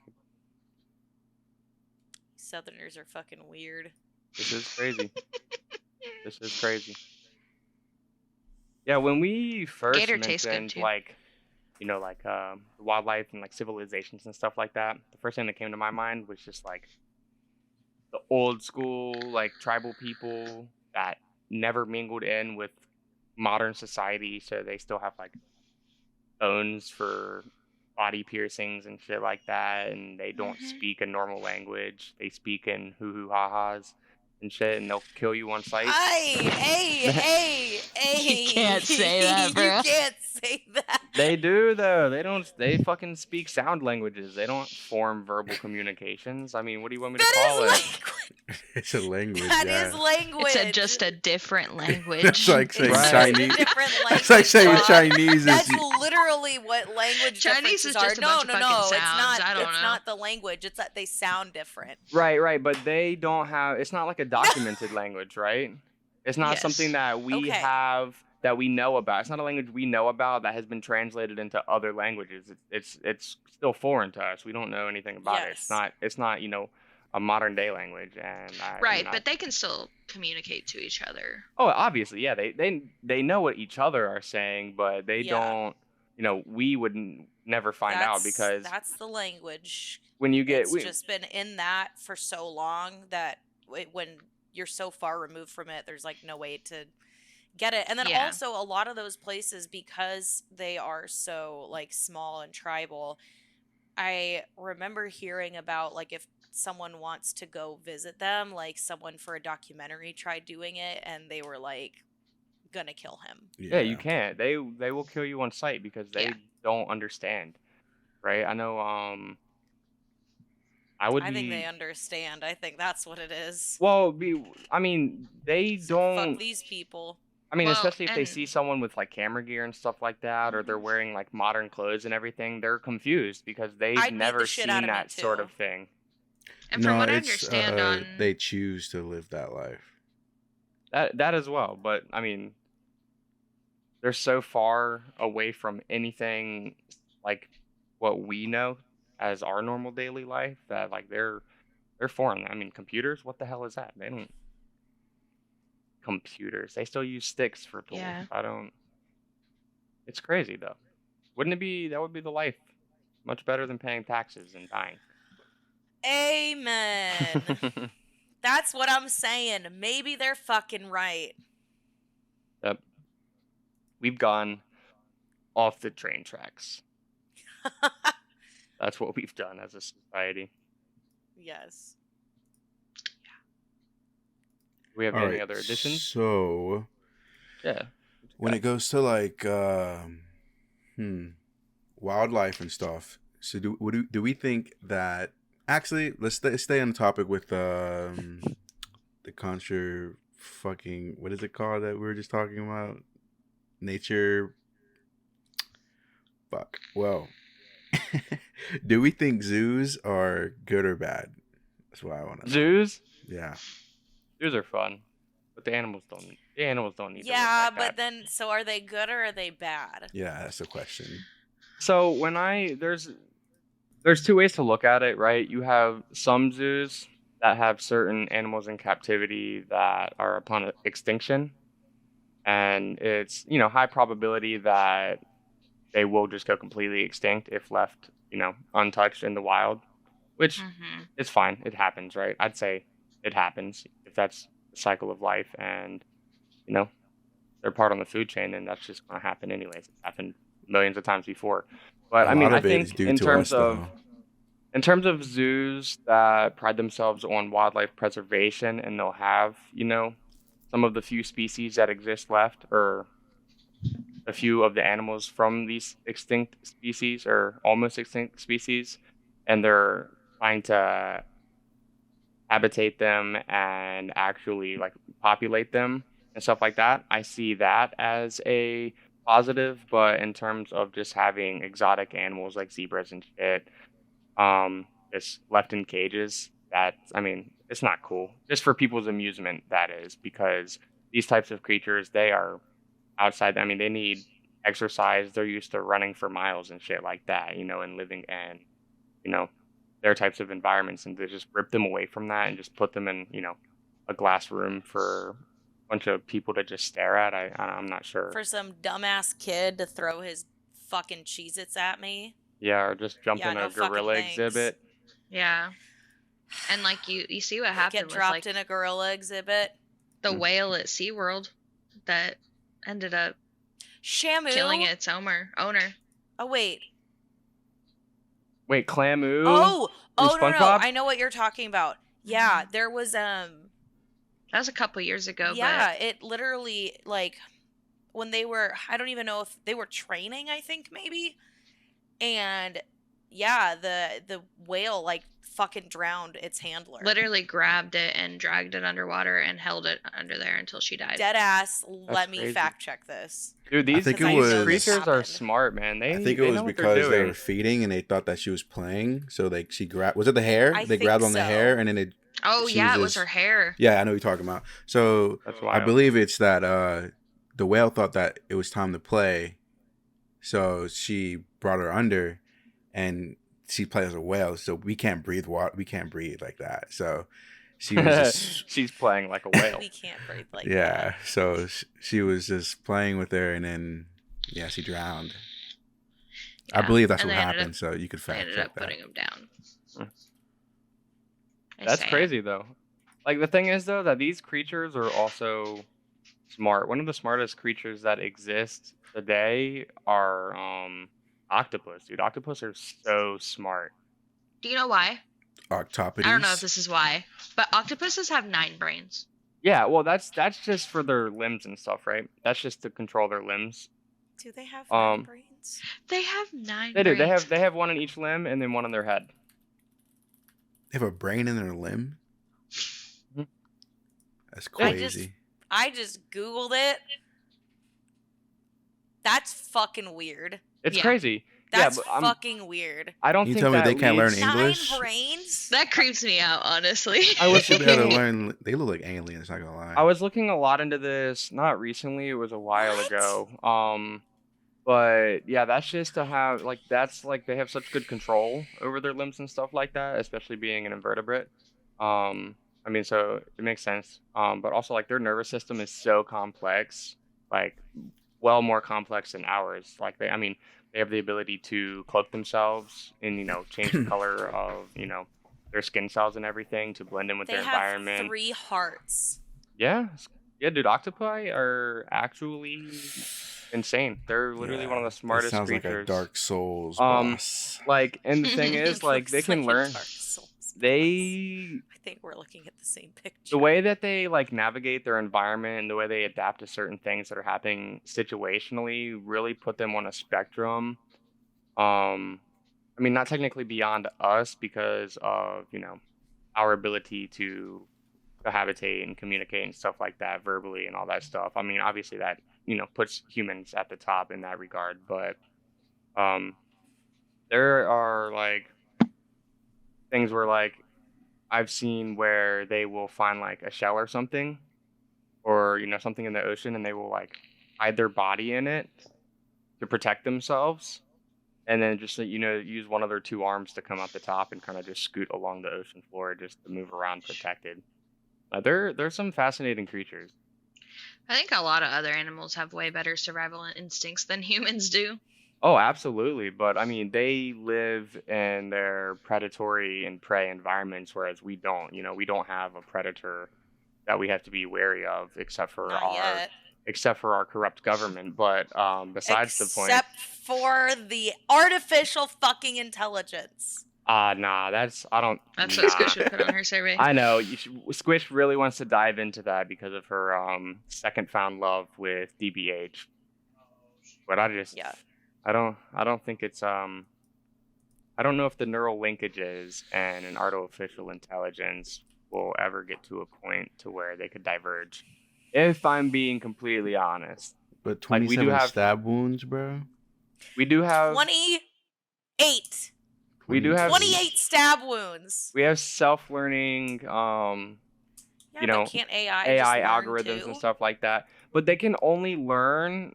Southerners are fucking weird. This is crazy. This is crazy. Yeah, when we first Gator tastes good, mentioned too. like like wildlife and like civilizations and stuff like that, the first thing that came to my mind was just like the old school like tribal people that never mingled in with modern society, so they still have like bones for body piercings and shit like that, and they don't Mhm. speak a normal language. They speak in hoo hoo ha ha's and shit, and they'll kill you on sight. Hey, You can't say that, you bro. can't say that. They do though. They don't. They fucking speak sound languages. They don't form verbal communications. I mean, what do you want me to That call is it? language. It's a language. That yeah. is language. Just a different language. That's like saying It's Right. just a Chinese. different language. That's like saying Bob. Chinese That's is. literally what language Chinese differences is are. just a No, bunch of no, fucking no. It's sounds. not. I don't It's know. not the language. It's that they sound different. Right, but they don't have. It's not like a documented language, right? It's not Yes. something that we Okay. have that we know about. It's not a language we know about that has been translated into other languages. It's still foreign to us. We don't know anything about it. Yes. It's not a modern day language. And Right, but they can still communicate to each other. oh, obviously, yeah, they know what each other are saying, but they Yeah. don't. We would never find out because that's the language. when you get It's just been in that for so long that when you're so far removed from it, there's like no way to get it. And then Yeah. also a lot of those places, because they are so like small and tribal, I remember hearing about like if someone wants to go visit them, like someone for a documentary tried doing it and they were like gonna kill him. yeah, you can't. They will kill you on sight because they Yeah. don't understand, right? I know. I would I think be. they understand. I think that's what it is. Well, I mean, they So don't. fuck these people. I mean, Well, especially if they and- see someone with like camera gear and stuff like that, or they're wearing like modern clothes and everything, they're confused because they've I'd beat the never shit seen out of me, that sort too. of thing. And from No, what I it's understand on they choose to live that life. That as well, but I mean, they're so far away from anything like what we know as our normal daily life that like they're foreign. I mean, computers, what the hell is that? They don't computers. They still use sticks for tools. Yeah. I don't. It's crazy though. Wouldn't it be? That would be the life. Much better than paying taxes and dying. Amen. That's what I'm saying. Maybe they're fucking right. Yep. We've gone off the train tracks. That's what we've done as a society. Yes. Do we have All any right, other additions? So Yeah. when it goes to like wildlife and stuff, so do we think that actually let's stay on the topic with the contra fucking what is it called that we were just talking about? Nature. Fuck. Well, do we think zoos are good or bad? That's what I want to know. Zoos? Yeah. Zoos are fun, but the animals don't. The animals don't need. Yeah, to live like but that. then, so are they good or are they bad? Yeah, that's the question. So when there's two ways to look at it, right? You have some zoos that have certain animals in captivity that are upon extinction, and it's high probability that they will just go completely extinct if left untouched in the wild, which Mm-hmm. is fine. It happens, right? I'd say it happens if that's the cycle of life, and they're part on the food chain, and that's just gonna happen anyways. It's happened millions of times before. But A I mean, lot I of it is think due in to terms us, of though. in terms of zoos that pride themselves on wildlife preservation, and they'll have some of the few species that exist left, or a few of the animals from these extinct species or almost extinct species, and they're trying to habitate them and actually like populate them and stuff like that. I see that as a positive, but in terms of just having exotic animals like zebras and shit, just left in cages, it's not cool. Just for people's amusement, that is, because these types of creatures, they are outside. I mean, they need exercise. They're used to running for miles and shit like that, and living in, their types of environments, and to just rip them away from that and just put them in, a glass room for a bunch of people to just stare at. I'm not sure. For some dumbass kid to throw his fucking Cheez-Its at me. Yeah, or just jump Yeah, in no a fucking gorilla thanks. exhibit. Yeah. And like you see what happened Get with dropped like in a gorilla exhibit. the whale at SeaWorld that ended up Shamu. killing its owner. Oh wait. Wait, Clamu? Oh no, SpongeBob? I know what you're talking about. Yeah, there was That was a couple years ago, yeah, it literally like when they were, I don't even know if they were training, I think maybe. And yeah, the whale like fucking drowned its handler. but literally grabbed it and dragged it underwater and held it under there until she died. Dead ass. Let me crazy. fact check this. Dude, these think it these was- creatures are happened. smart, man. I think it they was know what because they're they doing. were feeding and they thought that she was playing. So like she grabbed, was it the hair? I They think grabbed on the so. hair and then it. Oh she yeah, was it was just- her hair. Yeah, I know what you're talking about. So That's I wild. believe it's that the whale thought that it was time to play, so she brought her under, and she plays as a whale. So we can't breathe water. We can't breathe like that. So she was just She's playing like a whale. We can't breathe like yeah. that. So she was just playing with her, and then yeah, she drowned. I Yeah, believe that's and what they ended happened. So you could They fact ended check up that. putting him down. Mm. It's That's sad. crazy though. Like the thing is though that these creatures are also smart. One of the smartest creatures that exist today are octopus, dude. Octopus are so smart. Do you know why? Octopodes. I don't know if this is why, but octopuses have 9 brains. Yeah, well that's just for their limbs and stuff, right? That's just to control their limbs. Do they have 9 Um, brains? They have 9 They do. brains. They have one in each limb and then one on their head. They have a brain in their limb. Mhm. That's Yeah. crazy. I just Googled it. That's fucking weird. It's Yeah. crazy. That's yeah, but fucking weird. I don't You think tell me that they can't learn leads- English? 9 brains? That creeps me out, honestly. I They was should be able to looking- learn. They look like aliens. Not gonna lie. I was looking a lot into this, not recently, it was a while What? ago. But yeah, that's just to have like that's like they have such good control over their limbs and stuff like that, especially being an invertebrate. I mean, so it makes sense. But also like their nervous system is so complex, like well more complex than ours. Like they have the ability to cloak themselves and change the color of their skin cells and everything to blend in with They their have environment. 3 hearts. Yeah, dude, octopi are actually insane. They're literally one of the smartest That sounds creatures. like a Dark Souls Um, boss. Like, and the thing is, like, they Looks can like a learn. Dark Souls boss. They, I think we're looking at the same picture. the way that they like navigate their environment and the way they adapt to certain things that are happening situationally really put them on a spectrum. I mean, not technically beyond us because of our ability to cohabitate and communicate and stuff like that verbally and all that stuff. I mean, obviously that puts humans at the top in that regard, but there are like things where like I've seen where they will find like a shell or something or something in the ocean and they will like hide their body in it to protect themselves and then just use one of their 2 arms to come out the top and kind of just scoot along the ocean floor just to move around protected. They're some fascinating creatures. I think a lot of other animals have way better survival instincts than humans do. Oh, absolutely. But I mean, they live in their predatory and prey environments, whereas we don't. We don't have a predator that we have to be wary of, except for Not yet. our corrupt government. But besides the point, Except for the artificial fucking intelligence. nah, I don't. That's nah. what Squish would put on her survey. I know. Squish really wants to dive into that because of her second found love with DBH. But Yeah. I don't think it's I don't know if the neural linkages and an artificial intelligence will ever get to a point to where they could diverge. If I'm being completely honest. But like, we do 27 have- stab wounds, bro. We do have 28. we do have 28 stab wounds. we have self-learning Yeah, but can't AI AI just learn algorithms too? and stuff like that. But they can only learn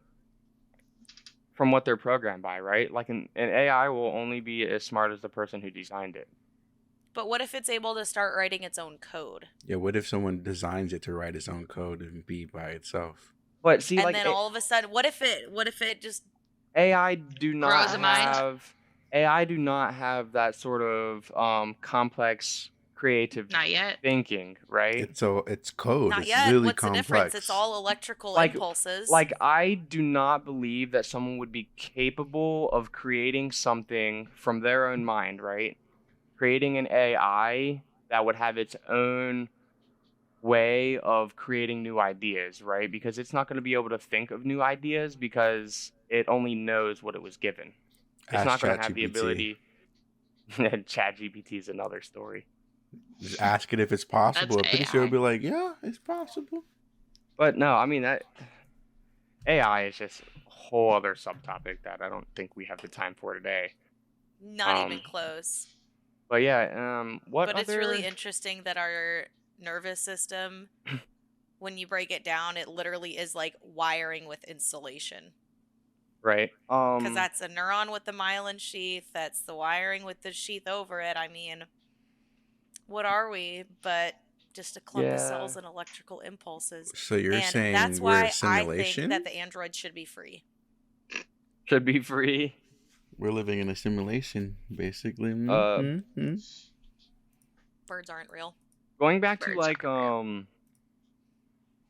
from what they're programmed by, right? Like an AI will only be as smart as the person who designed it. But what if it's able to start writing its own code? Yeah, what if someone designs it to write its own code and be by itself? But see, And like then all of a sudden, what if it just AI do not Grows a mind? have AI do not have that sort of complex creative Not yet. thinking, right? It's code. Not It's yet. really What's the difference? It's complex. all electrical Like impulses. like I do not believe that someone would be capable of creating something from their own mind, right? Creating an AI that would have its own way of creating new ideas, right? Because it's not going to be able to think of new ideas because it only knows what it was given. It's Ask not going to have the ChatGPT. ability. ChatGPT is another story. Just ask it if it's possible. I'm That's pretty sure it'll AI. be like, yeah, it's possible. But no, I mean that AI is just a whole other subtopic that I don't think we have the time for today. Not Um, even close. But yeah, what But other? it's really interesting that our nervous system, when you break it down, it literally is like wiring with insulation. Right. Because that's a neuron with the myelin sheath. That's the wiring with the sheath over it. I mean, what are we but just a clump of cells and electrical impulses? So you're And saying that's we're a why I simulation? think that the android should be free. should be free. We're living in a simulation, basically. Birds aren't real. Going back to Birds like aren't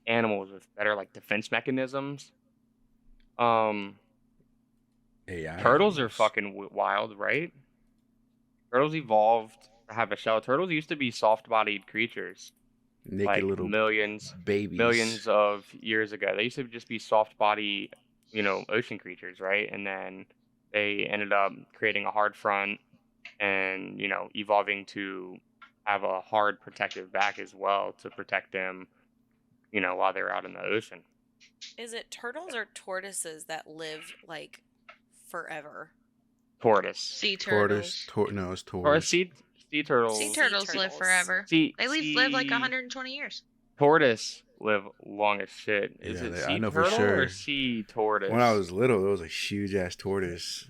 animals with better like defense mechanisms. AI. Turtles are fucking wild, right? Turtles evolved to have a shell. Turtles used to be soft-bodied creatures, naked like little millions of years ago. They used to just be soft-body, ocean creatures, right? And then they ended up creating a hard front and, evolving to have a hard protective back as well to protect them, while they're out in the ocean. Is it turtles or tortoises that live like forever? Tortoise. Sea turtles. It's tortoise. Sea turtles. Sea turtles live turtles. forever. They live like 120 years. Tortoise live long as shit. Is Yeah, it I sea know for turtle sure. or sea tortoise? When I was little, there was a huge ass tortoise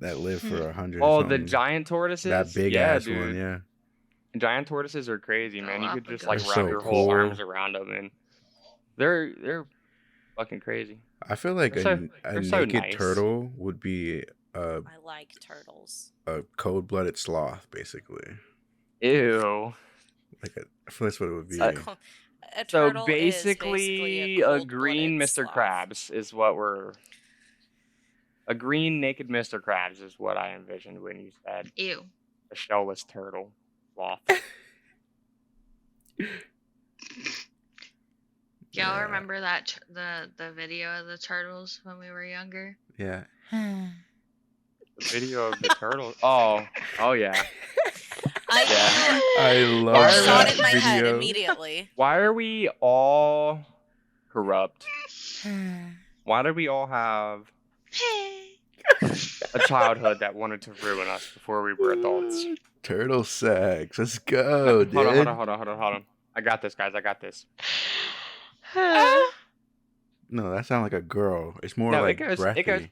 that lived for 100. Oh, the giant tortoises. That big yeah, ass dude. one, yeah. Giant tortoises are crazy, man. You could just like Galapagos. wrap So your whole cool. arms around them, and they're fucking crazy. I feel like They're a so naked nice. turtle would be I like turtles. a cold-blooded sloth, basically. Ew. I feel that's what it would be. A So turtle basically, is a cold-blooded green Mr. sloth. Krabs is what we're. A green naked Mr. Krabs is what I envisioned when you said Ew. a shellless turtle sloth. Y'all Yeah. remember that the video of the turtles when we were younger? Yeah. The video of the turtle. Oh yeah. I love I Why saw are it that in my head video. immediately. Why are we all corrupt? Why do we all have a childhood that wanted to ruin us before we were adults? Turtle sex. Let's go, dude. Hold on. I got this, guys. I got this. No, that sounds like a girl. It's more No, like it goes. breathy.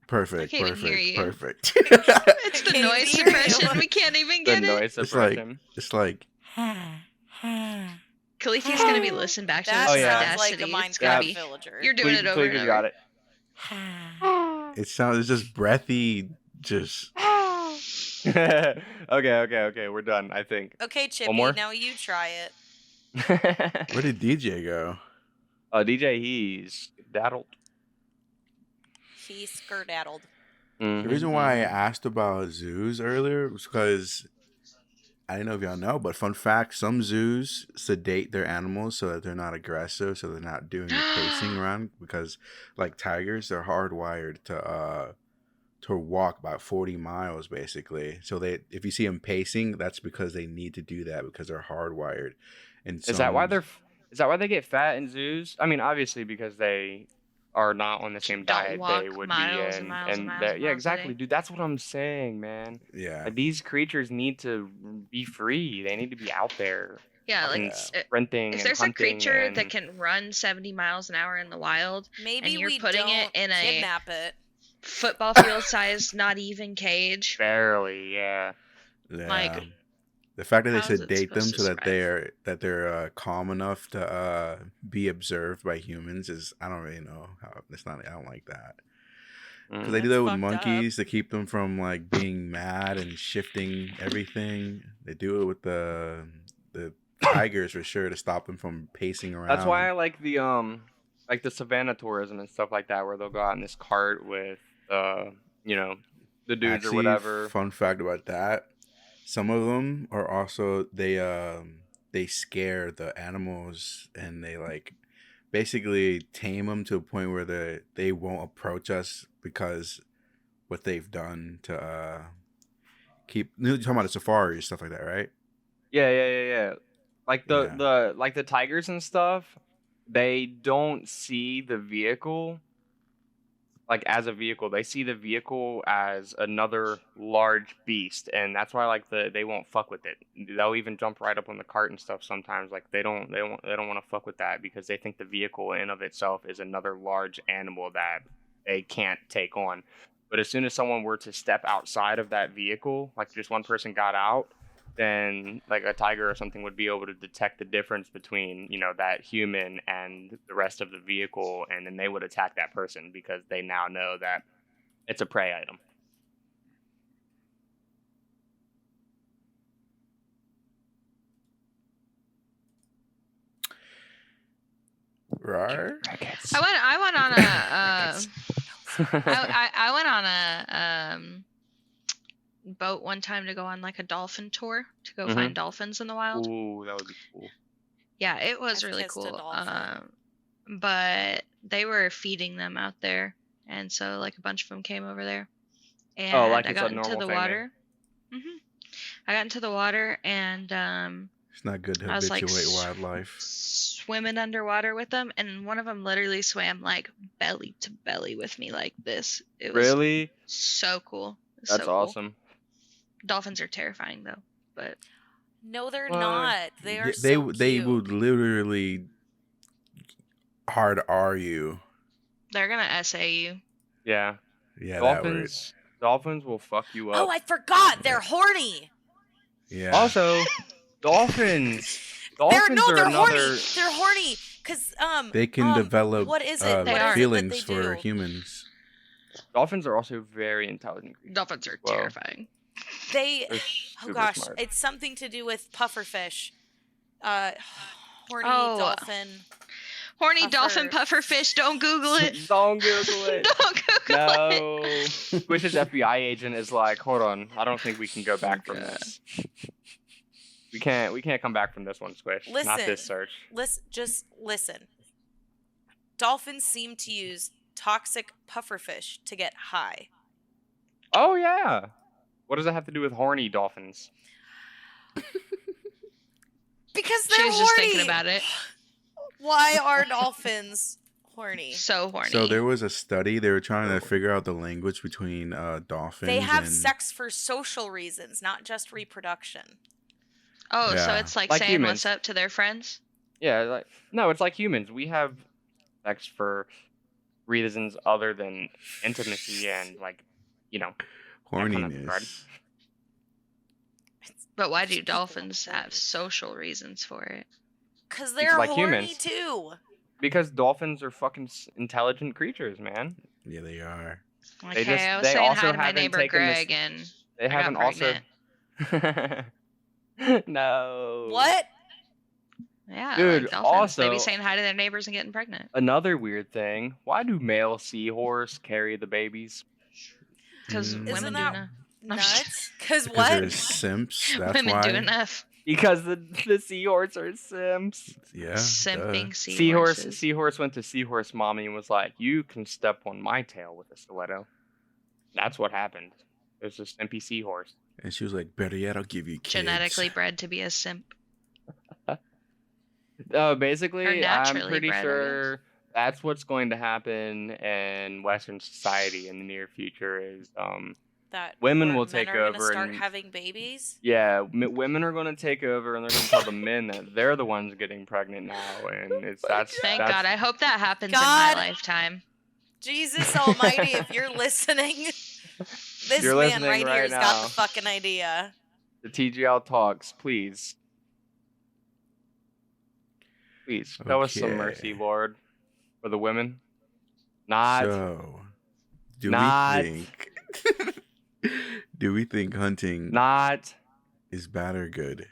Perfect. I can't even hear you. Perfect. It's the Can you noise hear me? suppression. We can't even The get it. noise It's suppression. Khalifee's gonna be listening back to That this Oh, yeah. sounds like a Audacity. It's gonna Minecraft be. villager. You're doing it over Please, and you got over. it. It sounds. It's just breathy. Just. Okay. We're done. I think. Okay, Chippy, more? now you try it. Where did DJ go? DJ, he's daddled. He's skedaddled. The reason why I asked about zoos earlier was because I don't know if y'all know, but fun fact: some zoos sedate their animals so that they're not aggressive, so they're not doing the pacing around. Because, like tigers, they're hardwired to walk about 40 miles basically. So if you see them pacing, that's because they need to do that because they're hardwired. And Is that why they get fat in zoos? I mean, obviously because they are not on the same Don't diet walk they would miles be and in, miles and and miles they're- and yeah, miles a exactly, day. dude. That's what I'm saying, man. Yeah. Like, these creatures need to be free. They need to be out there. Yeah, like sprinting. if and there's a hunting creature and... that can run 70 miles an hour in the wild, Maybe and you're we putting don't it in a kidnap it. football field sized, not even cage. barely, yeah. Yeah. Like, The fact that they How is it sedate them supposed to so that spread? they're calm enough to be observed by humans is, I don't really know how. It's not. I don't like that because they do That's that with fucked up. monkeys to keep them from like being mad and shifting everything. They do it with the tigers for sure to stop them from pacing around. That's why I like the savannah tourism and stuff like that, where they'll go out in this cart with you know, the dudes or Actually, whatever. fun fact about that: some of them are also they scare the animals and they like basically tame them to a point where they won't approach us because what they've done to keep. You're talking about the safari stuff like that, right? Yeah. Like Yeah. the tigers and stuff, they don't see the vehicle like as a vehicle. They see the vehicle as another large beast, and that's why like they won't fuck with it. They'll even jump right up on the cart and stuff sometimes. Like they don't want to fuck with that because they think the vehicle in of itself is another large animal that they can't take on. But as soon as someone were to step outside of that vehicle, like just one person got out, then like a tiger or something would be able to detect the difference between, you know, that human and the rest of the vehicle, and then they would attack that person because they now know that it's a prey item. Right. I went on a I went on a boat one time to go on like a dolphin tour to go find dolphins in the wild. Ooh, that would be cool. Yeah, it was I've really kissed a cool. dolphin. But they were feeding them out there, and so like a bunch of them came over there, and Oh, like I it's got a into normal the thing. water. I got into the water, and It's not good to I was like habituate wildlife. swimming underwater with them, and one of them literally swam like belly to belly with me like this. It was Really? so cool. That's so cool. awesome. Dolphins are terrifying though, but No, they're What? not. They are They so they cute. would literally hard R you. they're gonna SA you. Yeah. Yeah, that word. Dolphins will fuck you up. Oh, I forgot. They're horny. Yeah. Also, dolphins. They're Dolphins are horny. another. They're horny because they can develop what is it? They What are. is it feelings that they for do? humans. Dolphins are also very intelligent creatures. Dolphins are Well, terrifying. They They're oh super gosh, smart. it's something to do with pufferfish. Horny Oh. dolphin. Horny dolphin pufferfish. Don't Google it. Don't Google it. Don't Google it. No. Squish's FBI agent is like, hold on. I don't think we can go back from God. this. We can't come back from this one, Squish. Not Listen. this search. Just listen. Dolphins seem to use toxic pufferfish to get high. Oh yeah. What does that have to do with horny dolphins? Because they're She was horny. just thinking about it. Why are dolphins horny? So horny. So there was a study. They were trying to figure out the language between dolphins. They have and sex for social reasons, not just reproduction. Oh, so Yeah. it's like Like saying humans. what's up to their friends? Yeah, like no, it's like humans. We have sex for reasons other than intimacy and like, you know, that kind of regard. horniness. But why do dolphins have social reasons for it? Because they're Like horny humans. too. Because dolphins are fucking intelligent creatures, man. Yeah, they are. Okay, I was they saying also hi to my haven't neighbor taken this- Greg, and They I got haven't also. No. What? yeah, Dude, like dolphins, they be also- saying hi to their neighbors and getting pregnant. Another weird thing. Why do male seahorse carry the babies? Because Mm. women Isn't do that enough. nuts? Because Because what? they're simps. That's Women why. do enough. Because the seahorse are simps. Yeah. Simping duh. seahorses. Seahorse went to seahorse mommy and was like, "You can step on my tail with a stiletto." That's what happened. There's this simpy seahorse. And she was like, "Better yet, I'll give you kids." Genetically bred to be a simp. Basically, Or I'm naturally pretty bred, I sure that's what's going to happen in Western society in the near future. Is That women where will men take are gonna over start and- having babies. yeah, women are going to take over and they're going to tell the men that they're the ones getting pregnant now, and that's Thank that's, God. I hope that happens in God. my lifetime. Jesus Almighty, if you're listening, this You're man listening right right here's got now. the fucking idea. The TGL Talks, please. Please, show us some mercy, Okay. Lord, for the women. Not. So, do Not. we think do we think hunting Not. is bad or good?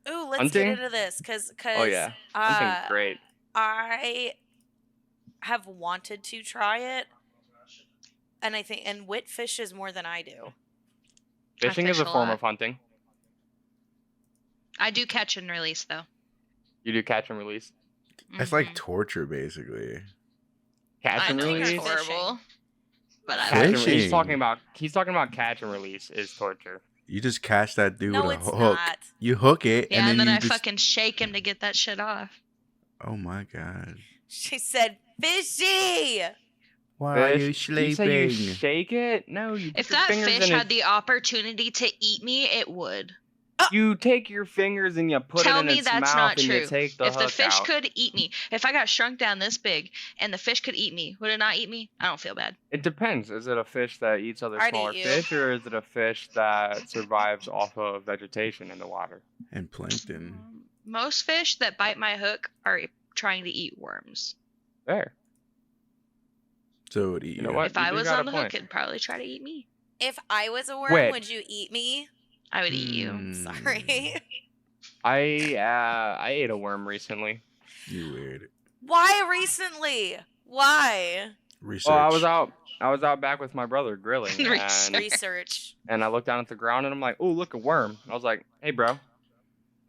Ooh, let's Hunting? get into this because Oh, yeah. Hunting's great. I have wanted to try it, and I think Whit fishes more than I do. Fishing is fish a a form lot. of hunting. I do catch and release though. You do catch and release. It's like Mhm. torture, basically. Catch I and know release. it's horrible, but I Catch and Fishing. he's talking about catch and release is torture. You just catch that dude No, with a it's hook. not. You hook it, yeah, and then I you just. fucking shake him to get that shit off. Oh my god! She said, "Fishy." Why are you Fish. You say you sleeping? shake it? No, you put If your that fingers fish in had it. the opportunity to eat me, it would. You take your fingers and you put Tell it in me its that's mouth not and you true. take the If the hook fish out. could eat me, if I got shrunk down this big and the fish could eat me, would it not eat me? I don't feel bad. It depends. Is it a fish that eats other I'd smaller eat you. fish, or is it a fish that survives off of vegetation in the water? And plankton. Most fish that bite my hook are trying to eat worms. There. So it would eat You know what? If You I do was got on a the hook, point. it'd probably try to eat me. If I was a worm, Whit. would you eat me? I would eat you. Hmm. Sorry. I ate a worm recently. You weird. Why recently? Why? Research. Well, I was out back with my brother grilling, Research. Research. and I looked down at the ground and I'm like, "Oh, look, a worm!" I was like, "Hey, bro, you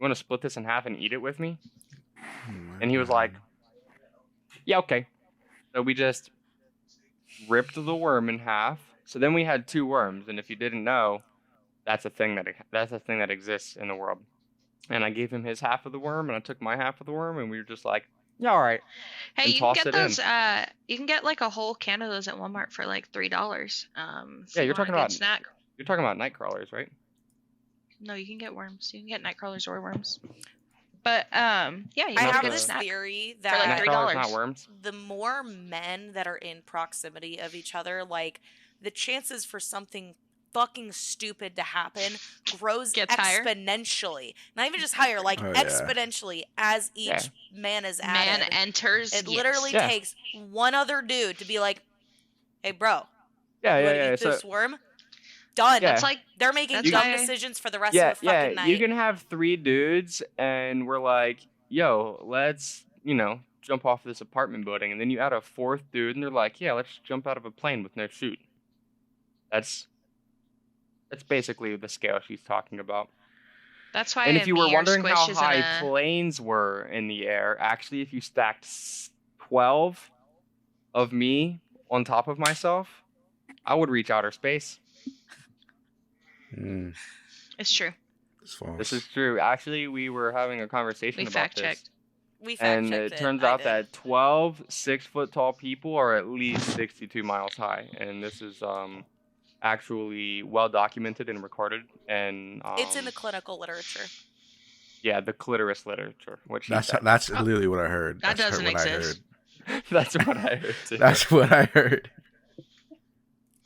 want to split this in half and eat it with me?" Oh my And he was God. like, "Yeah, okay." So we just ripped the worm in half. So then we had two worms, and if you didn't know, that's a thing that exists in the world. And I gave him his half of the worm, and I took my half of the worm, and we were just like, "Yeah, all right." Hey, And you can toss get it in. those. You can get like a whole can of those at Walmart for like $3. Yeah, you're talking about snack. You're talking about night crawlers, right? No, you can get worms. You can get night crawlers or worms. But yeah, you I can Not have get the- this snack. theory For like Night that crawlers, $3. not worms. the more men that are in proximity of each other, like the chances for something fucking stupid to happen grows Gets higher? exponentially. Not even just higher, like Oh, yeah. exponentially as each Yeah. man is Man added. enters. It yes. literally Yeah. takes one other dude to be like, "Hey, bro, Yeah, you yeah, want to yeah. eat So this worm?" Done. Yeah. That's like They're making That's dumb why- decisions for the rest yeah, of the fucking night. you can have three dudes, and we're like, "Yo, let's jump off this apartment building," and then you add a fourth dude, and they're like, "Yeah, let's jump out of a plane with no chute." That's basically the scale she's talking about. that's why. And if you were me or wondering Squish how isn't high a- planes were in the air, actually, if you stacked 12 of me on top of myself, I would reach outer space. Mm, It's true. it's false. This is true. Actually, we were having a conversation We about fact this. checked. We fact And checked it turns I out did. that 12 6-foot tall people are at least 62 miles high. And this is actually well documented and recorded. And It's in the clinical literature. yeah, the clitoris literature. Which That's literally what I heard. That That's doesn't what exist. That's what I heard too. That's what I heard.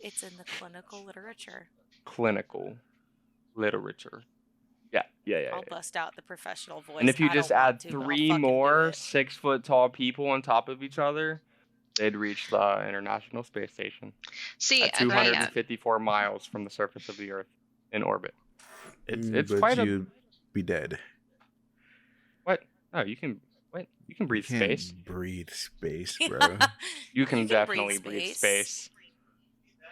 It's in the clinical literature. Clinical literature. Yeah. I'll bust out the professional voice. And if you I just don't want add to, but I'll 3 fucking do more it. 6-foot tall people on top of each other, they'd reach the International Space Station See, at okay, 254 miles from the surface of the Earth in orbit. It's but quite a you'd be dead. what? No, you can breathe You can't space. breathe space, bro. You can You can definitely breathe breathe space. space.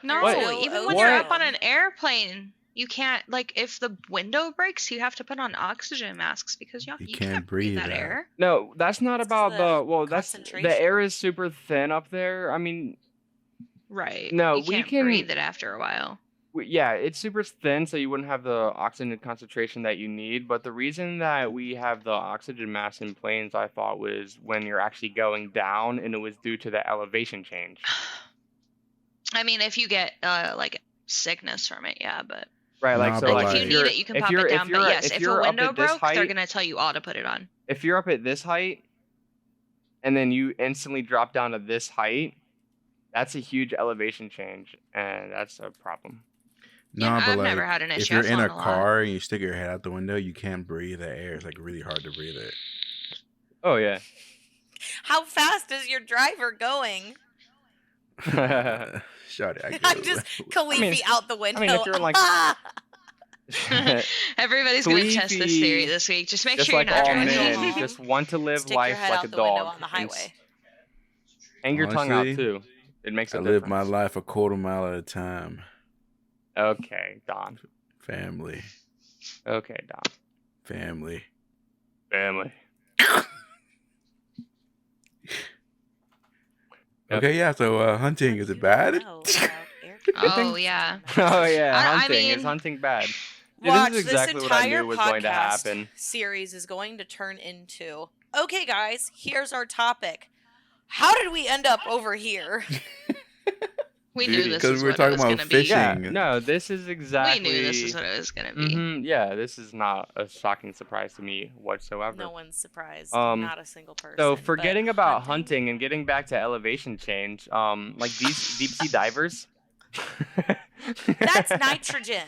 No, What? even when you're What? up on an airplane, you can't. Like, if the window breaks, you have to put on oxygen masks because you can't breathe that that. air. No, that's not It's about the that's the concentration. air is super thin up there. I mean, Right. No, you we can't can- breathe it after a while. yeah, it's super thin, so you wouldn't have the oxygen concentration that you need. But the reason that we have the oxygen mask in planes, I thought, was when you're actually going down, and it was due to the elevation change. I mean, if you get like sickness from it, yeah, but Right, like Nah, so, but like if you like- need it, you can pop it down. But yes, if a you're up window at this broke, they're height, gonna tell you all to put it on. if you're up at this height, and then you instantly drop down to this height, that's a huge elevation change, and that's a problem. Yeah, No, but I've never like had an if issue. you're I've in a flown a lot. car and you stick your head out the window, you can't breathe the air. It's like really hard to breathe it. Oh yeah. How fast is your driver going? Shut it. I I'm go. just Khalifiee out the window. I mean, if you're in like Everybody's gonna test this theory Khalifiee, this week. Just make just sure you're like not all driving. driving. men, just want to live Stick your life head like a out the window dog on the highway. hang your tongue out Honestly, too. It makes a I difference. live my life a quarter mile at a time. Okay, Don. Family. Okay, Don. Family. Family. Okay, yeah, so hunting, is it bad? Oh yeah. Oh yeah, I hunting. Is mean- hunting bad? Dude, Watch, this is exactly what I entire knew was going to podcast happen. series is going to turn into, okay guys, here's our topic. How did we end up over here? We Dude, knew this 'cause is we're what talking it was about gonna fishing. be. Yeah, no, this is exactly. We knew this is what it was gonna be. Yeah, this is not a shocking surprise to me whatsoever. No one's surprised. Um, Not a single person. So but forgetting about hunting and getting back to elevation change, like these deep sea divers. That's nitrogen.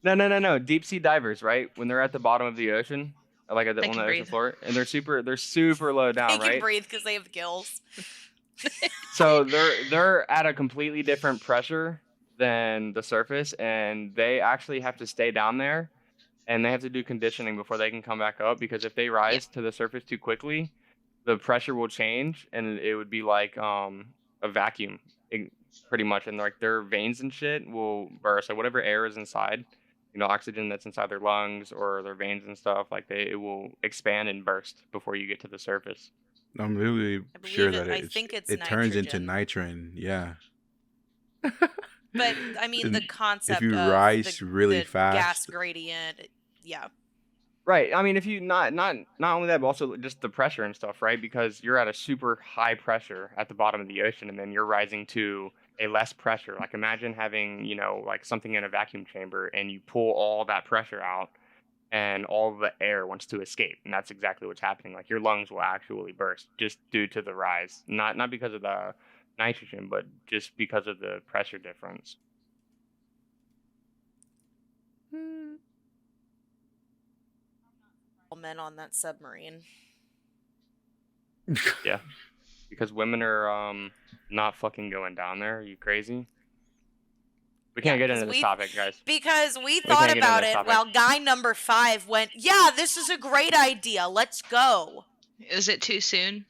No. Deep sea divers, right? When they're at the bottom of the ocean, like on the They can ocean breathe. floor, and they're super low down, They right? can breathe because they have gills. So they're at a completely different pressure than the surface, and they actually have to stay down there, and they have to do conditioning before they can come back up, because if they rise to the surface too quickly, the pressure will change, and it would be like a vacuum, pretty much, and like their veins and shit will burst. So whatever air is inside, oxygen that's inside their lungs or their veins and stuff, like it will expand and burst before you get to the surface. I'm really I believe sure it- that I think it's it turns into nitrogen. nitrogen. Yeah. But I mean, the And concept if you of rise the, really the fast, gas gradient, yeah. Right. I mean, if you not only that, but also just the pressure and stuff, right? Because you're at a super high pressure at the bottom of the ocean, and then you're rising to a less pressure. Like imagine having, like something in a vacuum chamber, and you pull all that pressure out, and all the air wants to escape, and that's exactly what's happening. Like your lungs will actually burst just due to the rise, not because of the nitrogen, but just because of the pressure difference. All men on that submarine. Yeah, because women are not fucking going down there. Are you crazy? We can't Yeah, get 'cause into this we- topic, guys. Because we can't thought get into about this it topic. while guy number 5 went, yeah, this is a great idea. Let's go. Is it too soon?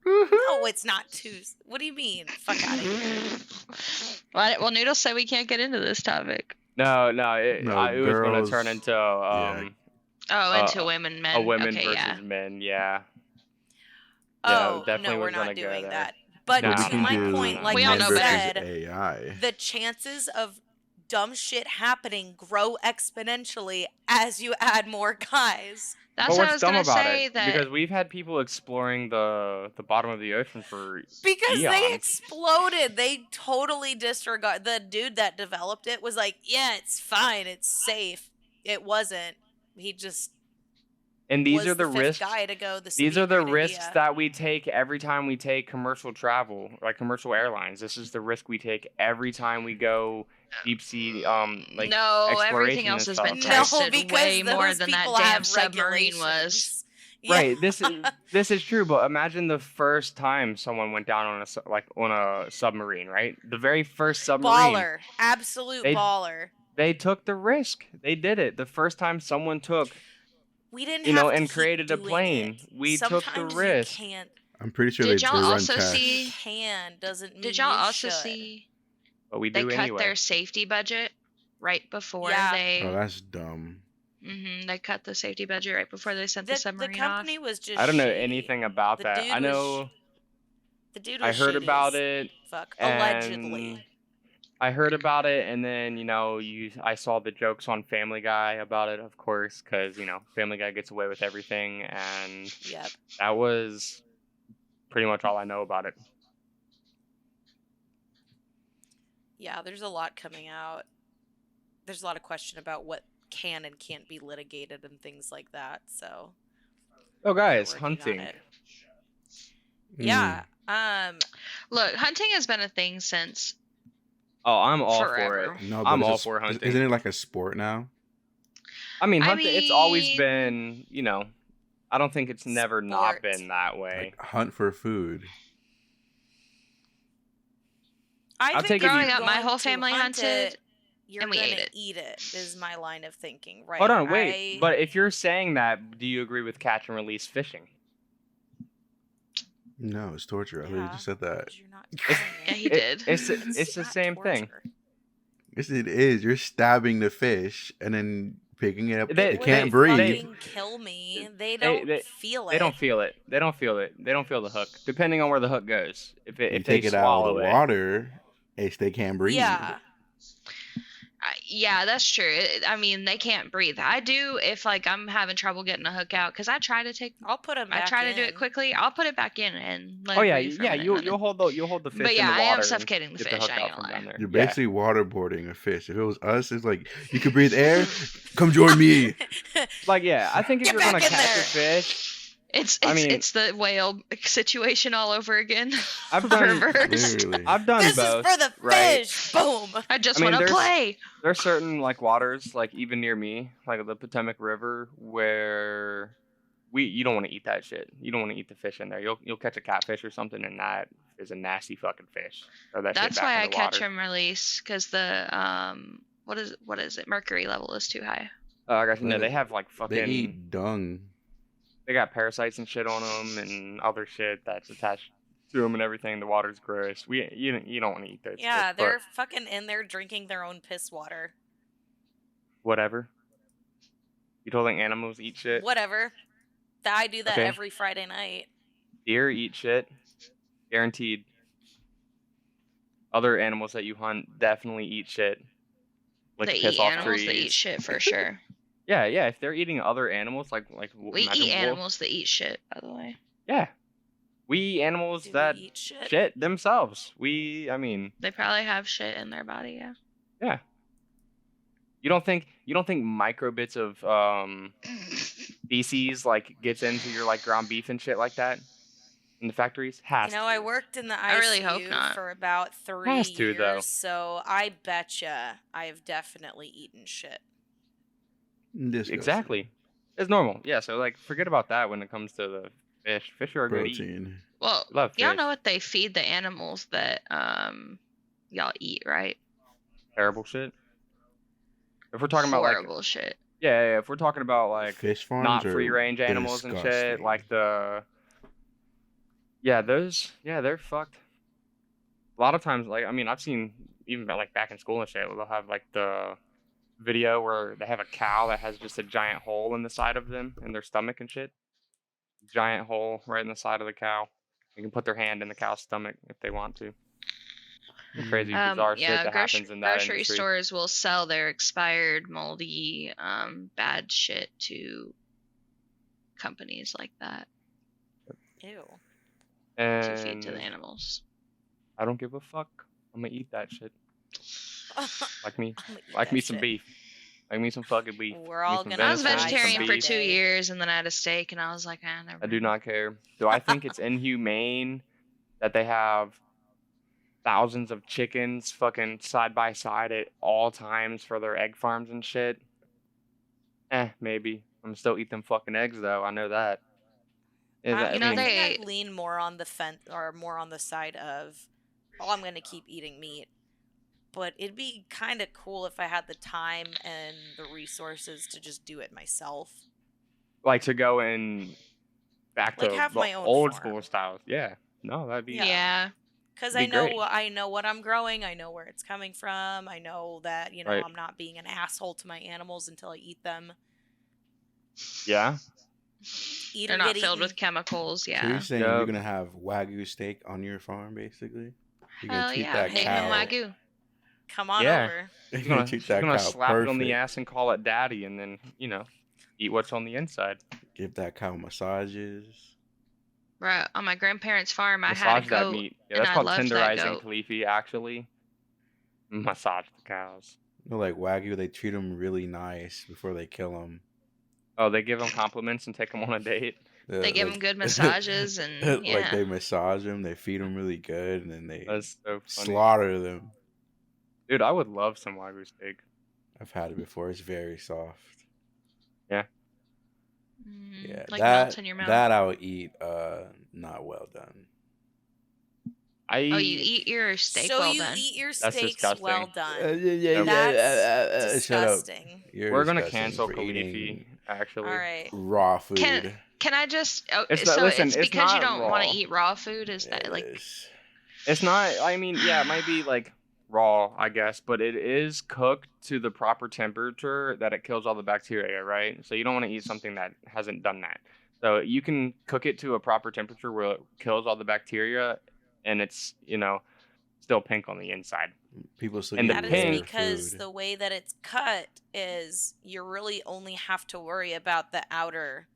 No, it's not too. What do you mean? Fuck out of here. Well, Noodles said we can't get into this topic. No, it No, was going to girls- turn into Oh, into women, men. a women okay, versus yeah. men. Yeah. Oh, definitely no, we're was gonna not go doing there. that. But No, to my no, point, no. like We all I know versus better. said, AI. the chances of dumb shit happening grow exponentially as you add more guys. That's But what I what's was dumb gonna about say. it? That Because we've had people exploring the bottom of the ocean for Because they eons. exploded. They totally disregard. The dude that developed it was like, yeah, it's fine. It's safe. It wasn't. He just And these was are the fifth risks. guy to go, this These would be are a the great risks idea. that we take every time we take commercial travel, like commercial airlines. This is the risk we take every time we go deep sea, like no, exploration everything else and has been stuff. No, tested because way more those than that people damn have submarine was. regulations. Yeah. Right. This is true, but imagine the first time someone went down on a submarine, right? The very first submarine. Baller. Absolute They- baller. They took the risk. They did it. The first time someone took, We didn't you have know, to and keep created a doing plane. it. We took the Sometimes risk. You can't. I'm pretty sure Did they y'all run also tests. see- Can doesn't mean Did y'all you also should. see But we they do cut anyway. their safety budget right before Yeah. they? Oh, that's dumb. They cut the safety budget right before they sent the The submarine company off. was just. I don't know shady. anything about The that. dude I was know The dude I was heard shady about as it. Fuck. and Allegedly. I heard about it, and then I saw the jokes on Family Guy about it, of course, because Family Guy gets away with everything, and Yep. that was pretty much all I know about it. Yeah, there's a lot coming out. There's a lot of question about what can and can't be litigated and things like that. So. Oh, guys, working on hunting. it. Mm. Yeah. Look, hunting has been a thing since Oh, I'm all for Forever. it. No, I'm but all for hunting. isn't it like a sport now? I mean, I hunting. It's always mean- been, I don't think it's never not Sport. been that way. Like hunt for food. I I'll think take it if Growing you're up, my going whole to family hunt hunted, it, you're and we gonna ate it. eat it. Is my line of thinking, right? Hold on, wait. But if you're saying that, do you agree with catch and release fishing? No, it's torture. I literally just said that. 'cause you're not killing Yeah, it. he did. It's It's the not same thing. torture. Yes, it is. You're stabbing the fish and then picking it up. They- It can't When breathe. they fucking kill me. They don't feel it. They don't feel it. They don't feel it. They don't feel the hook. Depending on where the hook goes. If You they take it out swallow of the it. water, they can't breathe. Yeah. Yeah, that's true. I mean, they can't breathe. I do if like I'm having trouble getting a hook out because I try to take. I'll put them I back try to in. do it quickly. I'll put it back in and let Oh it yeah, breathe for a yeah. minute, You'll and then- hold the fish But in yeah, the I water. am and suffocating the get fish. hook I out ain't from gonna down lie. there. You're Yeah. basically waterboarding a fish. If it was us, it's like you could breathe air. Come join me. Like yeah, I think if Get you're gonna back in catch there. a fish, It's I mean- it's the whale situation all over again. I've done Reversed. Literally. I've done This both. is for the right? fish. Boom. I just I mean, want to there's- play. There's certain like waters, like even near me, like the Potomac River, where you don't want to eat that shit. You don't want to eat the fish in there. You'll catch a catfish or something, and that is a nasty fucking fish. Throw that shit That's back why in I the catch water. and release because the what is it? Mercury level is too high. I got you know they have like They fucking eat dung. they got parasites and shit on them and other shit that's attached to them and everything. The water's gross. You don't want to eat those. Yeah, fish, but they're fucking in there drinking their own piss water. whatever. You don't think animals eat shit? Whatever. I do that Okay. every Friday night. Deer eat shit. Guaranteed. Other animals that you hunt definitely eat shit. Like They piss eat off animals. trees. They eat shit for sure. Yeah. If they're eating other animals, like We imagine eat wolf- animals that eat shit. By the way, Yeah. We eat animals Do that we eat shit? shit themselves. I mean, they probably have shit in their body. Yeah. yeah. You don't think microbits of feces like gets into your like ground beef and shit like that in the factories? Has You know, to. I worked in the ICU I really hope not. for about 3 Has to, years, though. so I betcha I've definitely eaten shit. Disgusting. Exactly. It's normal. Yeah. So like, forget about that when it comes to the fish. Fish are good to eat. Protein. Well, Love y'all fish. know what they feed the animals that y'all eat, right? Terrible shit. If we're talking about like horrible shit. yeah, if we're talking about like Fish farms not are free range animals and shit, disgusting. like they're fucked. A lot of times, like I mean, I've seen even like back in school and shit, they'll have like the video where they have a cow that has just a giant hole in the side of them in their stomach and shit. Giant hole right in the side of the cow. You can put their hand in the cow's stomach if they want to. Crazy, bizarre shit that happens in that grocery industry. stores will sell their expired, moldy, bad shit to companies like that Ew. to feed to the And animals. I don't give a fuck. I'm gonna eat that shit. Like me. I'm gonna eat Like that me some shit. beef. Like me some fucking beef. We're Me all some gonna I was die venison, some vegetarian for beef. 2 years, and then I had a steak, and I was like, never. I do mind. not care. Do I think it's inhumane that they have thousands of chickens fucking side by side at all times for their egg farms and shit? Maybe. I'm still eat them fucking eggs though. I know that. You know, I they- think I lean more on the fence or more on the side of, oh, I'm gonna keep eating meat. But it'd be kind of cool if I had the time and the resources to just do it myself. like to go in back Like, to have the my own old farm. school styles. Yeah. No, that'd be Yeah. Because Be I know great. I know what I'm growing. I know where it's coming from. I know that Right. I'm not being an asshole to my animals until I eat them. Yeah. Eat They're or not get filled eaten. with chemicals. So Yeah. you're saying Yup. you're gonna have Wagyu steak on your farm, basically? You're gonna Hell treat yeah. that Hagen cow. Wagyu. Come on Yeah. over. You're She's gonna gonna, treat she's that gonna cow slap it on the perfect. ass and call it daddy, and then eat what's on the inside. Give that cow massages. Right. On my grandparents' farm, I had Massage a that goat. meat. Yeah, and that's I called loved that tenderizing goat. Khalifiee, actually. Massage the cows. You know, like Wagyu, they treat them really nice before they kill them. Oh, they give them compliments and take them on a date. They give them good massages and yeah. Like they massage them, they feed them really good, and then they That's so funny. slaughter them. Dude, I would love some Wagyu steak. I've had it before. It's very soft. Yeah. Yeah, Like melts in your mouth. that I would eat. Not well done. I Oh, you eat your steak so well you done. eat your That's steaks disgusting. well done. That's Shut up. Disgusting. You're We're gonna disgusting cancel for Khalifiee, eating All actually. right. raw food. Can I just? Oh, It's not- so listen, it's it's because you not don't want raw. to eat raw food. Is that It like? is. It's not. I mean, yeah, it might be like raw, I guess, but it is cooked to the proper temperature that it kills all the bacteria, right? So you don't want to eat something that hasn't done that. So you can cook it to a proper temperature where it kills all the bacteria, and it's still pink on the inside. People still And eat the That is pink- rare because food. the way that it's cut is you really only have to worry about the outer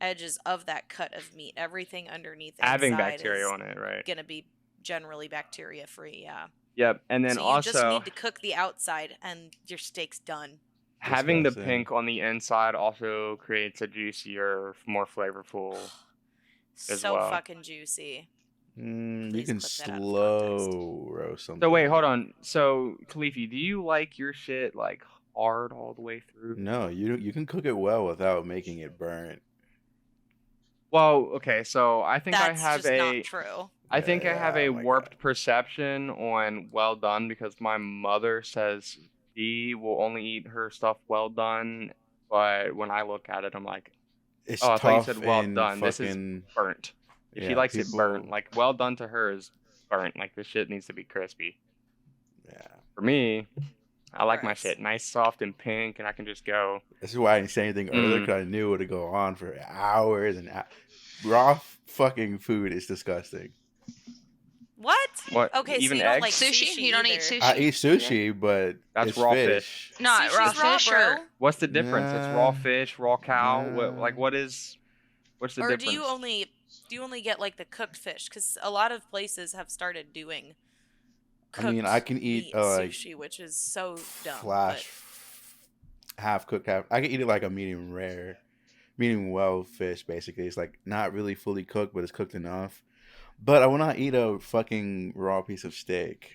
edges of that cut of meat. Everything underneath Having inside bacteria is on it, right? gonna be generally bacteria free. Yeah. Yep. And then So you also just need to cook the outside, and your steak's done. having the Disgusting. pink on the inside also creates a juicier, more flavorful. As So well. fucking juicy. You Please can clip that out of slow roast something. So wait, hold on. So Khalifiee, do you like your shit like hard all the way through? No, you can cook it well without making it burnt. Well, okay. So I think That's I have just not a. true. I think I have Yeah, a oh my warped God. perception on well done because my mother says she will only eat her stuff well done, but when I look at it, I'm like, It's oh, I thought you tough said well and done. This is fucking. burnt. She Yeah, likes it burnt. people. Like well done to her is burnt. Like this shit needs to be crispy. Yeah, For me, I like my Gross. shit nice, soft, and pink, and I can just go. this is why I didn't say anything earlier because I knew it would go on for hours and raw fucking food is disgusting. What? What? Okay, Even so you don't eggs? like Sushi? You don't eat either. sushi? I eat sushi, but That's it's raw fish. Not Sushi's raw fish bro. or What's the difference? It's raw Nah. fish, raw cow. Nah. What's the Or difference? do you only get like the cooked fish? Because a lot of places have started doing cooked I mean, I can eat meat like sushi, which is so dumb. flash, half cooked, half. I can eat it like a medium rare, medium well fish. Basically, it's like not really fully cooked, but it's cooked enough. But I will not eat a fucking raw piece of steak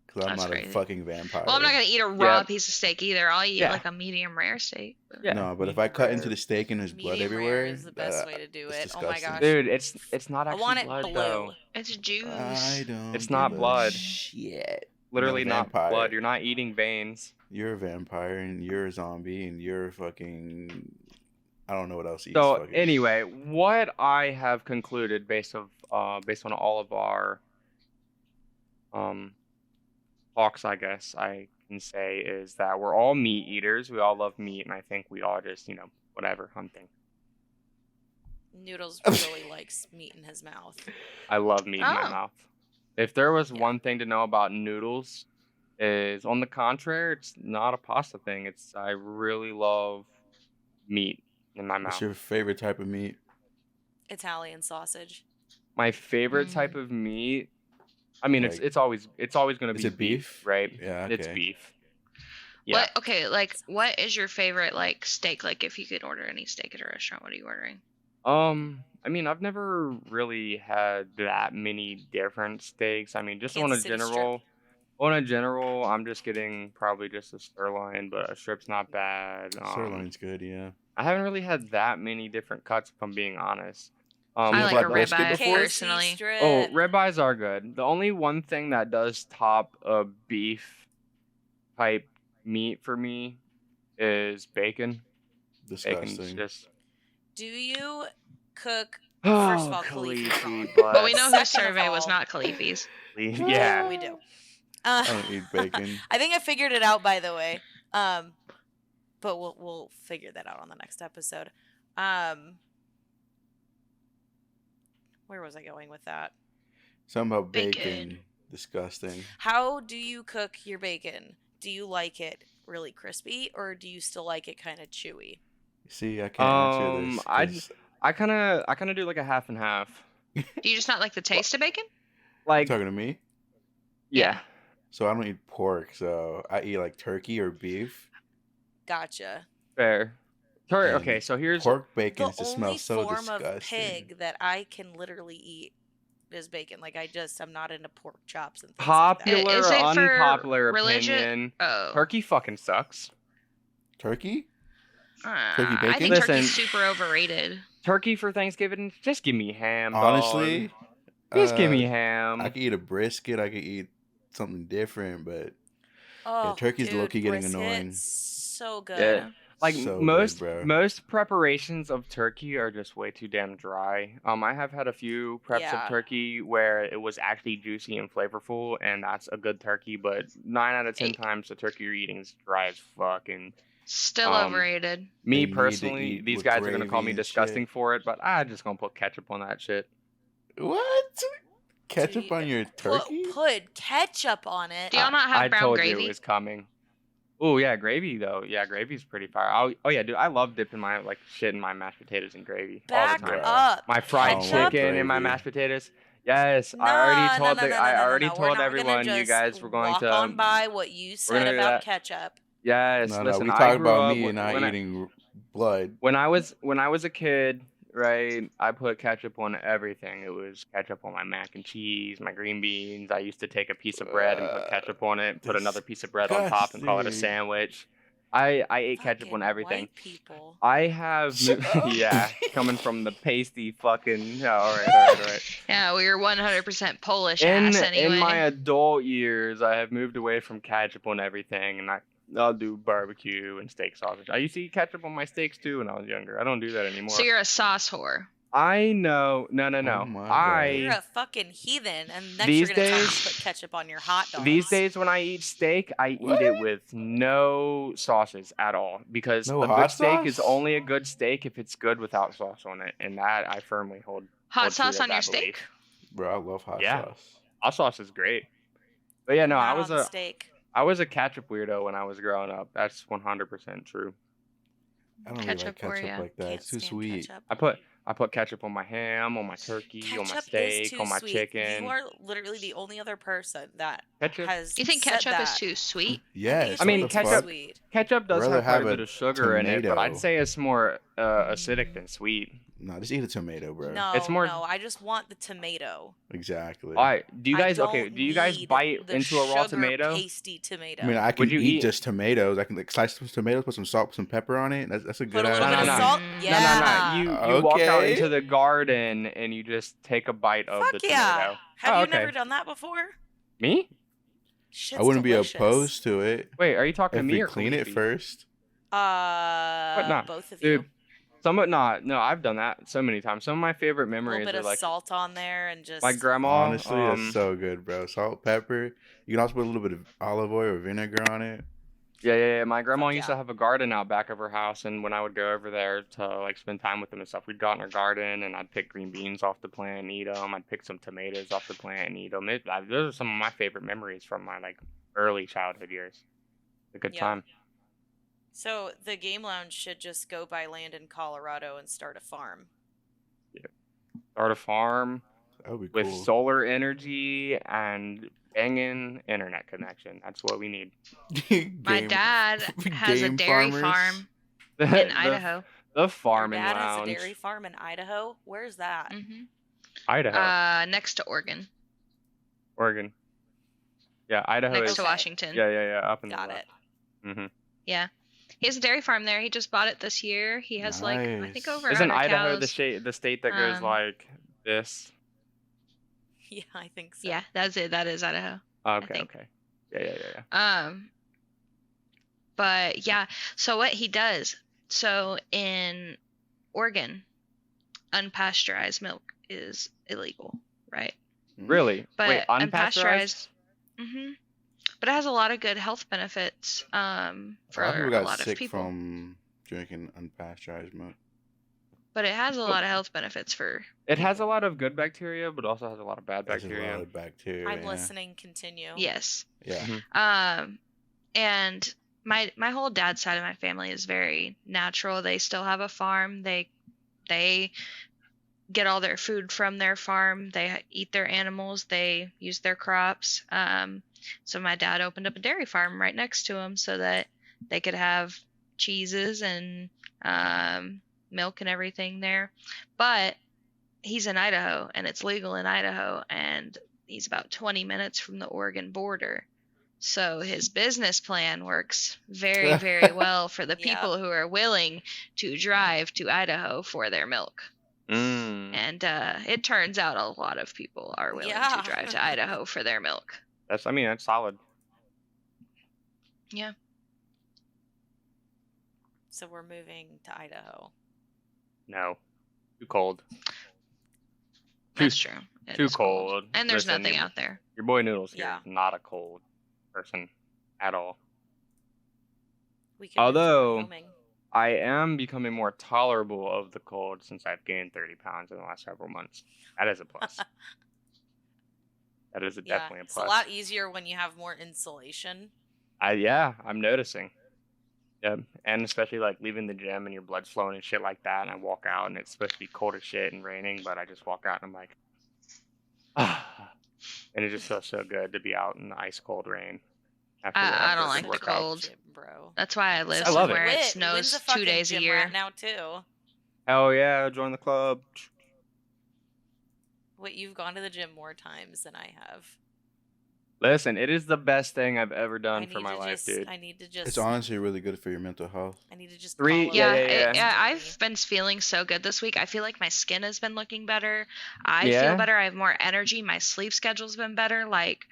because I'm That's not crazy. a fucking vampire. Well, I'm not gonna eat a raw Yeah. piece of steak either. I'll eat Yeah. like a medium rare steak. Yeah. No, but if I cut into the steak and there's blood Medium everywhere, rare is the best way to do it's it. Oh my disgusting. gosh. Dude, it's not I actually want it blood blue. though. It's juice. I don't. It's not give a blood. Shit. Literally I'm a not vampire. blood. You're not eating veins. You're a vampire and you're a zombie and you're fucking. I don't know what else eats. So fucking. anyway, what I have concluded based on all of our talks, I guess I can say, is that we're all meat eaters. We all love meat, and I think we all just whatever hunting. Noodles really likes meat in his mouth. I love meat in my Oh. mouth. If there was Yeah. one thing to know about noodles, is on the contrary, it's not a pasta thing. It's I really love meat in my What's mouth. your favorite type of meat? Italian sausage. My favorite type of meat. I mean, Like- it's always going to Is be it beef? right? Yeah, It's okay. beef. Yeah. What is your favorite like steak? Like if you could order any steak at a restaurant, what are you ordering? I mean, I've never really had that many different steaks. I mean, just on a Kansas City strip. general, I'm just getting probably just a sirloin, but a strip's not bad. Sirloin's good, yeah. I haven't really had that many different cuts, if I'm being honest. You I have like had a brisket ribeye before? personally. strip. Oh, ribeyes are good. The only one thing that does top a beef type meat for me is bacon. Bacon's Disgusting. just. Do you cook? Oh, First of all, Khalifiee. Khalifiee, But we know Second whose of survey was all- not Khalifee's. Yeah. We do. I don't eat bacon. I think I figured it out, by the way. But we'll figure that out on the next episode. Where was I going with that? Something about bacon. Bacon. Disgusting. How do you cook your bacon? Do you like it really crispy, or do you still like it kind of chewy? See, I can't answer this. I 'cause I kind of do like a half and half. Do you just not like the taste of bacon? you're Like talking to me? yeah. So I don't eat pork, so I eat like turkey or beef. Gotcha. Fair. And Okay, so here's Pork bacon The just only smells so form disgusting. of pig that I can literally eat is bacon. Like I'm not into pork chops and things like Popular Is or it for unpopular religion? opinion, Oh. turkey fucking sucks. Turkey? Turkey I bacon? think Listen. turkey's super overrated. Turkey for Thanksgiving, just give me ham, Honestly, dog. Just give me ham. I could eat a brisket. I could eat something different, but that. Oh, turkey's dude, low-key getting brisket, annoying. So good. Yeah. Like So most good, bro. most preparations of turkey are just way too damn dry. I have had a few preps Yeah. of turkey where it was actually juicy and flavorful, and that's a good turkey. But 9 out of 10 times the turkey you're eating is dry as fuck. And Still overrated. me You need to personally, eat these with guys are gonna call gravy me and disgusting shit. for it, but I'm just gonna put ketchup on that shit. What? Ketchup Dude, on your turkey? Put ketchup on it. Do y'all not have I brown told gravy? you it was coming. Oh yeah, gravy though. Yeah, gravy's pretty fire. Oh yeah, dude, I love dipping my shit in my mashed potatoes in gravy all Back the time. up. My fried Ketchup? chicken and my Gravy. mashed potatoes. Yes, No, I already no, told no, no, I no, no, already no. We're told not everyone gonna you just guys were going walk to on by what you gonna said do about that. ketchup. Yes, No, listen, we I talk grew about up me and not eating blood. when I was a kid, right? I put ketchup on everything. It was ketchup on my mac and cheese, my green beans. I used to take a piece of bread and put ketchup on it, put another piece of bread on top, and call it a Disgusting. sandwich. I ate ketchup on Fucking everything. White people. I have Shut up. yeah, coming from the pasty fucking. Yeah, all right. Yeah, we were 100% Polish In ass anyway. in my adult years, I have moved away from ketchup on everything, and I'll do barbecue and steak sausage. I used to eat ketchup on my steaks too when I was younger. I don't do that anymore. So you're a sauce whore. I know. No. Oh my You're God. a fucking heathen, and next These you're gonna tell me to days- put ketchup on your hot dogs. These days, when I eat steak, I eat What? it with no sauces at all because No a hot good steak is sauce? only a good steak if it's good without sauce on it, and that I firmly hold. Hot hold true sauce to on your that steak? belief. Bro, I love hot Yeah. sauce. Hot sauce is great, but yeah, no, Not I was on the a steak. I was a ketchup weirdo when I was growing up. That's 100% true. I don't really like Ketchup or ketchup yeah. like that. Can't It's too stand sweet. ketchup. I put ketchup on my ham, on my turkey, on my Ketchup is steak, too on my sweet. chicken. You are literally the only other person that Ketchup. has You think said ketchup that. is too sweet? Yes. I mean, what the way too ketchup- fuck? sweet. Ketchup does Rather have quite have a a bit of sugar in it, but I'd tomato. say it's more acidic than sweet. No, just eat a tomato, bro. No, It's more- no, I just want the tomato. Exactly. All right, do you I guys don't Do you guys need bite the into a raw sugar tomato? pasty tomato. I mean, I can you eat eat- just tomatoes. I can like slice some tomatoes, put some salt, some pepper on it. That's a good Put a little ass. bit of No. salt. No. Yeah. No. You walk out Okay. into the garden and you just take a bite of Fuck the yeah. tomato. Have Oh, you okay. never done that before? Me? Shit's I wouldn't delicious. be opposed to it Wait, are you talking if to me we or clean it Khalifiee? first. Nah, Both of you. Dude, no, I've done that so many times. Some of my favorite A memories little bit are of like salt on there and just. my grandma. Honestly, that's so good, bro. Salt, pepper. You can also put a little bit of olive oil or vinegar on it. Yeah. My grandma Fuck used yeah. to have a garden out back of her house, and when I would go over there to like spend time with them and stuff, we'd go out in her garden, and I'd pick green beans off the plant and eat them. I'd pick some tomatoes off the plant and eat them. Those are some of my favorite memories from my like early childhood years. A good Yeah. time. So the game lounge should just go buy land in Colorado and start a farm. Start a farm That would be with cool. solar energy and banging internet connection. That's what we need. My Game- dad has a game dairy farmers. farm in The- Idaho. The Your farming dad lounge. has a dairy farm in Idaho. Where's that? hmm Idaho. Next to Oregon. Oregon. Yeah, Idaho Next is. to Washington. Yeah, up in Got the it. west. Mm-hmm. Yeah. He has a dairy farm there. He just bought it this year. He has like I think Nice. over Isn't 100 Idaho cows. the state that goes Um, like this? Yeah, I think so. Yeah, that's it. That is Idaho. Okay, think. okay. Yeah. But yeah, so what he does, so in Oregon, unpasteurized milk is illegal, right? Really? But Wait, unpasteurized? Mm-hmm. But it has a lot of good health benefits for A lot of people a got lot of sick people. from drinking unpasteurized milk. But it has a lot of health benefits for. It has a lot of good bacteria, but also has a lot of bad There's a bacteria. lot of bacteria. I'm yeah. listening. Continue. Yes. Yeah. Mhm. And my whole dad's side of my family is very natural. They still have a farm. They get all their food from their farm. They eat their animals. They use their crops. So my dad opened up a dairy farm right next to him so that they could have cheeses and milk and everything there. But he's in Idaho, and it's legal in Idaho, and he's about 20 minutes from the Oregon border. So his business plan works very, very well for the Yeah. people who are willing to drive to Idaho for their milk. And it turns out a lot of people are willing to drive to Idaho for their milk. That's solid. Yeah. So we're moving to Idaho. No. Too cold. That's true. It Too is cold. And there's Listen, nothing out there. Your boy Noodles here Yeah. is not a cold person at all. We can Although move to Wyoming. I am becoming more tolerable of the cold since I've gained 30 pounds in the last several months. That is a plus. That is definitely a plus. It's a lot easier when you have more insulation. I'm noticing. Yeah, and especially like leaving the gym and your blood's flowing and shit like that, and I walk out and it's supposed to be cold as shit and raining, but I just walk out and I'm like, and it just feels so good to be out in the ice cold rain. I don't like the cold. Bro. That's why I live somewhere it snows 2 days a year. Now too. Hell yeah, join the club. Wait, you've gone to the gym more times than I have. Listen, it is the best thing I've ever done for my life, dude. I need to just. It's honestly really good for your mental health. I need to just. Yeah, I've been feeling so good this week. I feel like my skin has been looking better. I feel better. I have more energy. My sleep schedule's been better. Like,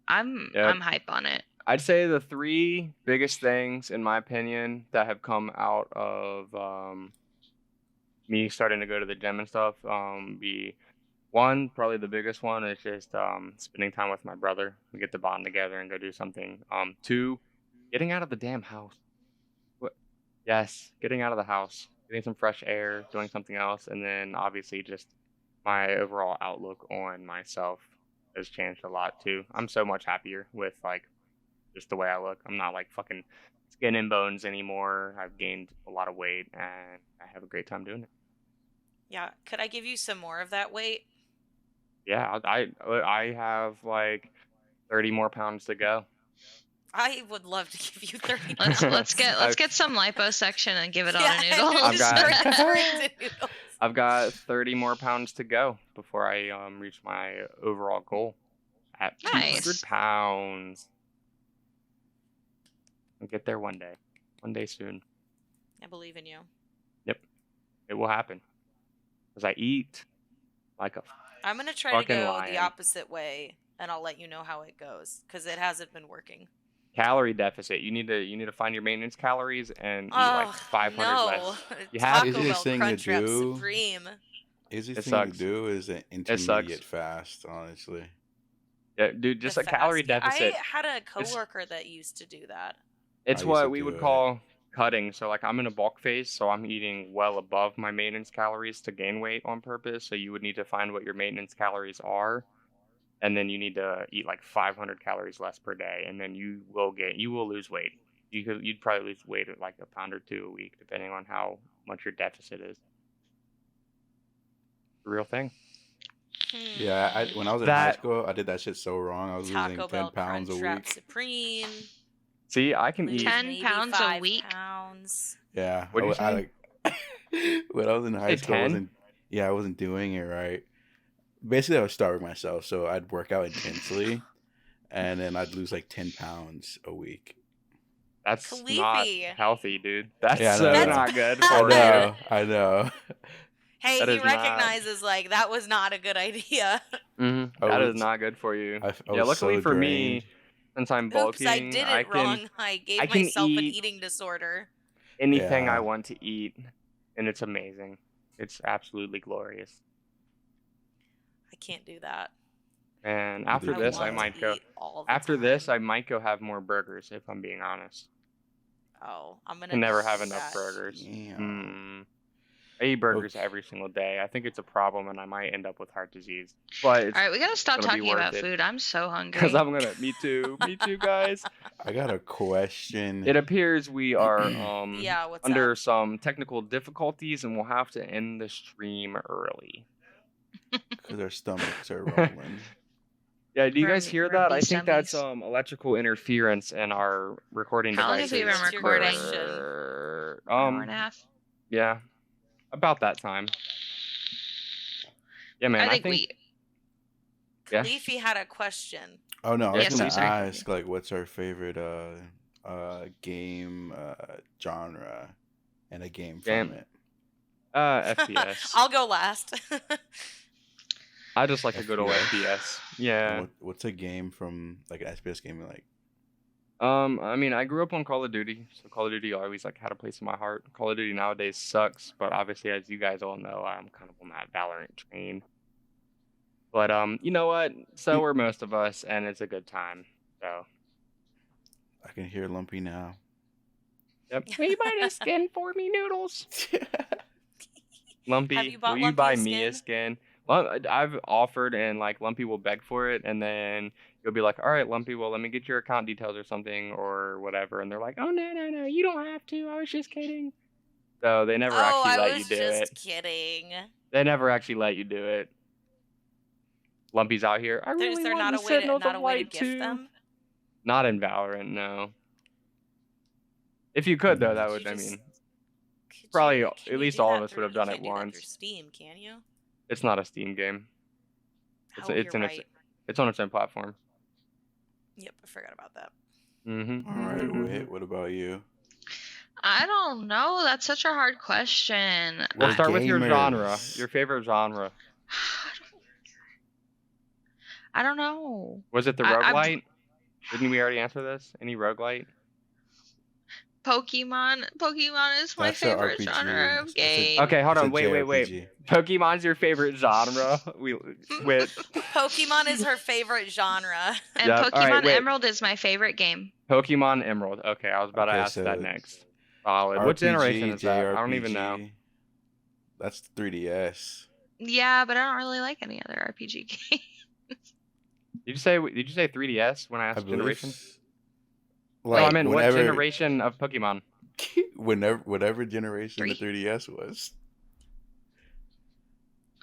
I'm hype on it. I'd say the 3 biggest things, in my opinion, that have come out of me starting to go to the gym and stuff, be 1, probably the biggest one, is just spending time with my brother. We get to bond together and go do something. 2, getting out of the damn house. Yes, getting out of the house, getting some fresh air, doing something else, and then obviously just my overall outlook on myself has changed a lot too. I'm so much happier with like just the way I look. I'm not like fucking skin and bones anymore. I've gained a lot of weight and I have a great time doing it. Yeah, could I give you some more of that weight? Yeah, I have like 30 more pounds to go. I would love to give you 30. Let's get some liposuction and give it on a noodle. I've got 30 more pounds to go before I reach my overall goal at 200 pounds. I'll get there one day soon. I believe in you. Yep, it will happen because I eat like a. I'm gonna try to go lion. the opposite way, and I'll let you know how it goes because it hasn't been working. Calorie deficit. You need to find your maintenance calories and eat like 500 less. You have easiest thing to do. Supreme. Easiest thing to do is an intermediate fast, honestly. Yeah, dude, just a calorie deficit. I had a coworker that used to do that. It's what we would call cutting. So like I'm in a bulk phase, so I'm eating well above my maintenance calories to gain weight on purpose. So you would need to find what your maintenance calories are, and then you need to eat like 500 calories less per day, and then you will lose weight. You'd probably lose weight at like a pound or 2 a week, depending on how much your deficit is. The real thing. Yeah, when I was in high school, I did that shit so wrong. I was losing 10 pounds a week. Supreme. See, I can eat 10 pounds a week. Yeah, what did you say? When I was in high school, I wasn't doing it right. Basically, I was starving myself, so I'd work out intensely, and then I'd lose like 10 pounds a week. That's Khalifiee. Not healthy, dude. That's not good for you. I know. Hey, he recognizes like that was not a good idea. Mm-hmm. That is not good for you. Luckily for me, since I'm bulking, I did it wrong. I gave myself an eating disorder. Anything I want to eat, and it's amazing. It's absolutely glorious. I can't do that. And after this, I might go. After this, I might go have more burgers. If I'm being honest. Oh, I'm gonna. I never have enough burgers. I eat burgers every single day. I think it's a problem, and I might end up with heart disease. But all right, we gotta stop talking about food. I'm so hungry. Because I'm gonna. Me too, guys. I got a question. It appears we are under up? some technical difficulties, and we'll have to end the stream early. Because our stomachs are rolling. Yeah, do you guys hear that? I think that's electrical interference in our recording devices. How long have we been recording? An hour and a half. Yeah, about that time. Yeah, man. I think we. Yeah. Khalifiee had a question. Oh no, I was Yes, gonna I'm sorry. ask like what's our favorite game genre and a game from Game. it. FPS. I'll go last. I just like a good old FPS? FPS. Yeah. And what's a game from like an FPS game you like? I mean, I grew up on Call of Duty, so Call of Duty always like had a place in my heart. Call of Duty nowadays sucks, but obviously, as you guys all know, I'm kind of on that Valorant train. But you know what? So are most of us, and it's a good time. So. I can hear Lumpy now. Yep. Will you buy a skin for me, Noodles? Lumpy, Have you bought will you Lumpy buy a me a skin? skin? Well, I've offered, and like Lumpy will beg for it, and then you'll be like, "All right, Lumpy, well, let me get your account details or something or whatever," and they're like, "Oh no, you don't have to. I was just kidding." So they never Oh, actually I let you was do just it. kidding. They never actually let you do it. Lumpy's out here. I Is really there want not the a way to Sentinels not of a way to Light gift too. them? Not in Valorant, no. If you could though, that Could would. you I just- mean, Could probably you- at can you least do all that of us would through- have done you it can't do that through once. Steam, can you? It's not a Steam game. Oh, It's you're in right. it's on its own platform. Yep, I forgot about that. Mm-hmm. All right, Whit, what about you? I don't know. That's such a hard question. Let's start with your genre. gamers. Your favorite genre. I don't know. Was it the I- roguelite? Didn't we already answer this? Any roguelite? Pokemon. Pokemon is my That's a favorite RPG. genre of It's a- game. Okay, hold It's a on. Wait. JRPG. Pokemon's your favorite genre? With Pokemon is her favorite genre. And Yep, Pokemon alright, wait. Emerald is my favorite game. Pokemon Emerald. Okay, I was about to Okay, ask so that next. Solid. What generation is that? I don't even know. JRPG. That's 3DS. Yeah, but I don't really like any other RPG game. Did you say 3DS when I I asked believe. generation? Like, No, I meant what whenever- generation of Pokemon? whatever generation the 3DS was.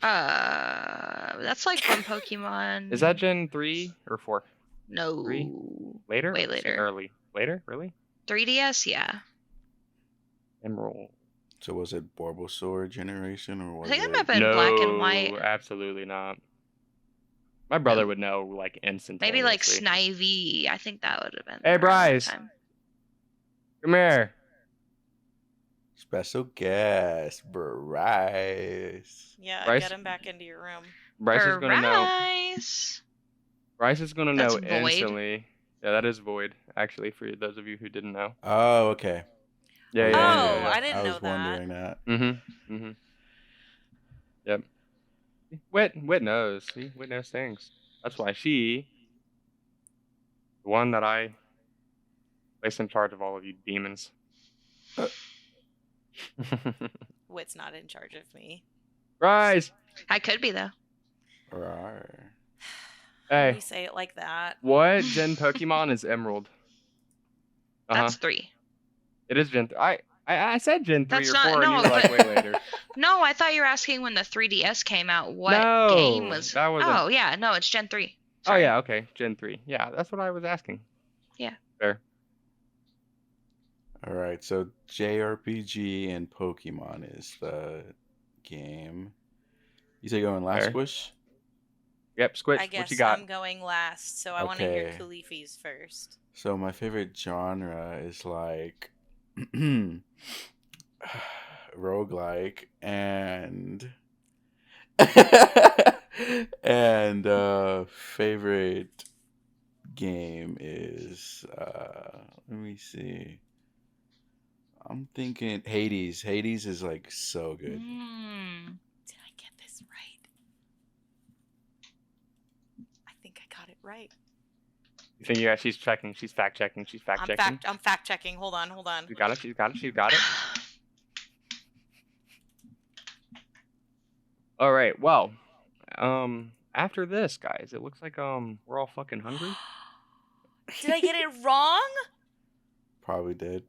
That's like when Pokemon. Is that Gen 3 or 4? No. 3? Later? Way Or later. Early. Later? Really? 3DS, yeah. Emerald. So was it Bulbasaur generation or was I think that it? might have been black and white. No, absolutely not. My brother would know like instantaneously. Maybe like Snivy. I think that would have been. Hey, around that Bryce. time. Come here. Special guest, Bryce. Yeah, Bryce? get him back into your room. Bryce is gonna know. Bryce. Bryce is gonna That's know Void. instantly. Yeah, that is Void. Actually, for those of you who didn't know. Oh, okay. Yeah, was yeah. Oh, wondering- I didn't I know was that. wondering that. Mm-hmm. Yep. Whit knows. See, Whit knows things. That's why she, the one that I placed in charge of all of you demons. Whit's not in charge of me. Bryce. I could be though. Rawr. When Hey, you say it like that. what Gen Pokemon is Emerald? That's 3. It is Gen. I said Gen 3 That's or not- 4, and no, you were like, but- way later. No, I thought you were asking when the 3DS came out. What No, game was? that was a- Oh yeah, no, it's Gen 3. Oh Sorry. yeah, okay, Gen 3. Yeah, that's what I was asking. Yeah. Fair. All right, so JRPG and Pokemon is the game. You say going last, Fair. Squish? Yep, Squish. I What guess you got? I'm going last, so I want to hear Okay. Khalifi's first. So my favorite genre is like roguelike and favorite game is let me see. I'm thinking Hades. Hades is like so good. Did I get this right? I think I got it right. You think yeah, she's checking. She's fact checking. She's fact checking. I'm fact checking. Hold on. She got it. She's got it. She's got it. All right. Well, after this, guys, it looks like we're all fucking hungry. Did I get it wrong? Probably did.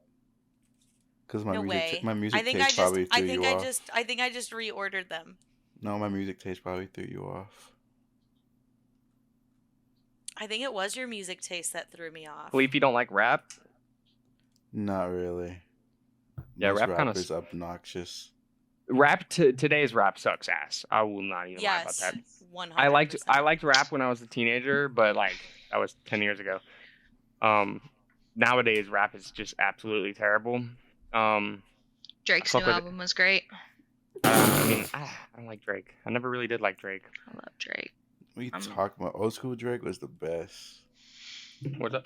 Cause my No music, way. my I music think taste probably threw you off. I think I just reordered them. No, my music taste probably threw you off. I think it was your music taste that threw me off. Khalifiee don't like rap. Not really. Yeah, Most rap kinda is obnoxious. Today's rap sucks ass. I will not even lie about Yes, that. 100%. I liked rap when I was a teenager, but like that was 10 years ago. Nowadays rap is just absolutely terrible. Drake's fuck new with it. album was great. I don't like Drake. I never really did like Drake. I love Drake. We talking about old school Drake was the best. What's up?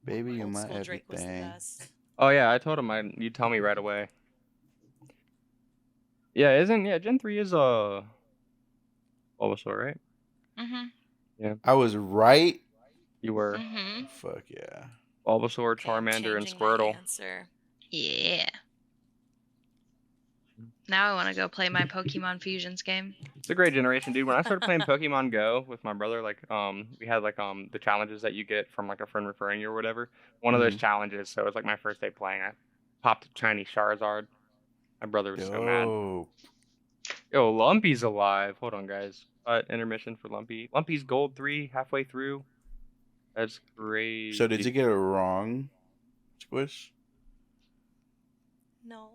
Baby, you Old my school Drake was the everything. best. Oh yeah, I told him you'd tell me right away. Yeah, Gen 3 is Bulbasaur, right? Mhm. I was right. You were Mhm. Fuck yeah. Bulbasaur, Okay, I'm Charmander, and changing my Squirtle. answer. Yeah. Now I want to go play my Pokemon Fusions game. It's a great generation, dude. When I started playing Pokemon Go with my brother, like we had like the challenges that you get from like a friend referring you or whatever. One of those challenges. So it was like my first day playing. I popped a shiny Charizard. My brother was so mad. Dope. Yo, Lumpy's alive. Hold on, guys. Intermission for Lumpy. Lumpy's gold 3 halfway through. That's great. So did you get it wrong, Squish? No,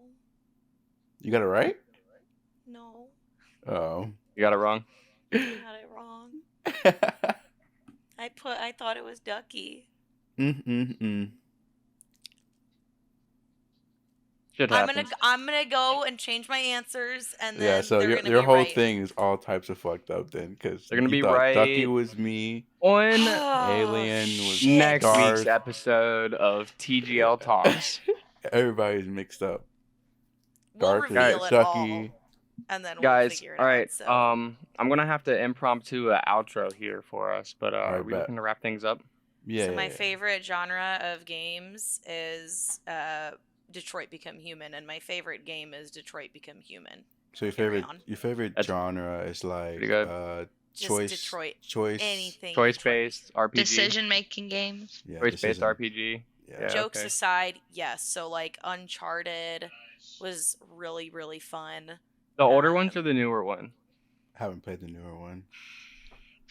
You got it right? no, Oh. You got it wrong. I got it wrong. I thought it was Ducky. Shit happens. I'm gonna go and change my answers, and then Yeah, so they're gonna your be whole right. thing is all types of fucked up then, because They're gonna be thought right. Ducky was me. On Alien was shit. next Darth. week's episode of TGL Talks. Everybody's mixed up. We'll Darth reveal is it all, Ducky. and then we'll Guys, figure it all right. out. So. I'm gonna have to impromptu an outro here for us, but right, are we bet. looking to wrap things up? Yeah. So my yeah. favorite genre of games is Detroit Become Human, and my favorite game is Detroit Become Human. So your Carry favorite That's genre is like pretty good. Just Detroit. choice, Anything. Choice-based RPG. Decision-making games. yeah, Choice-based decision. RPG. Yeah. Jokes okay. aside, yes. So like Uncharted was really, really fun. The older ones or the newer one? I haven't played the newer one.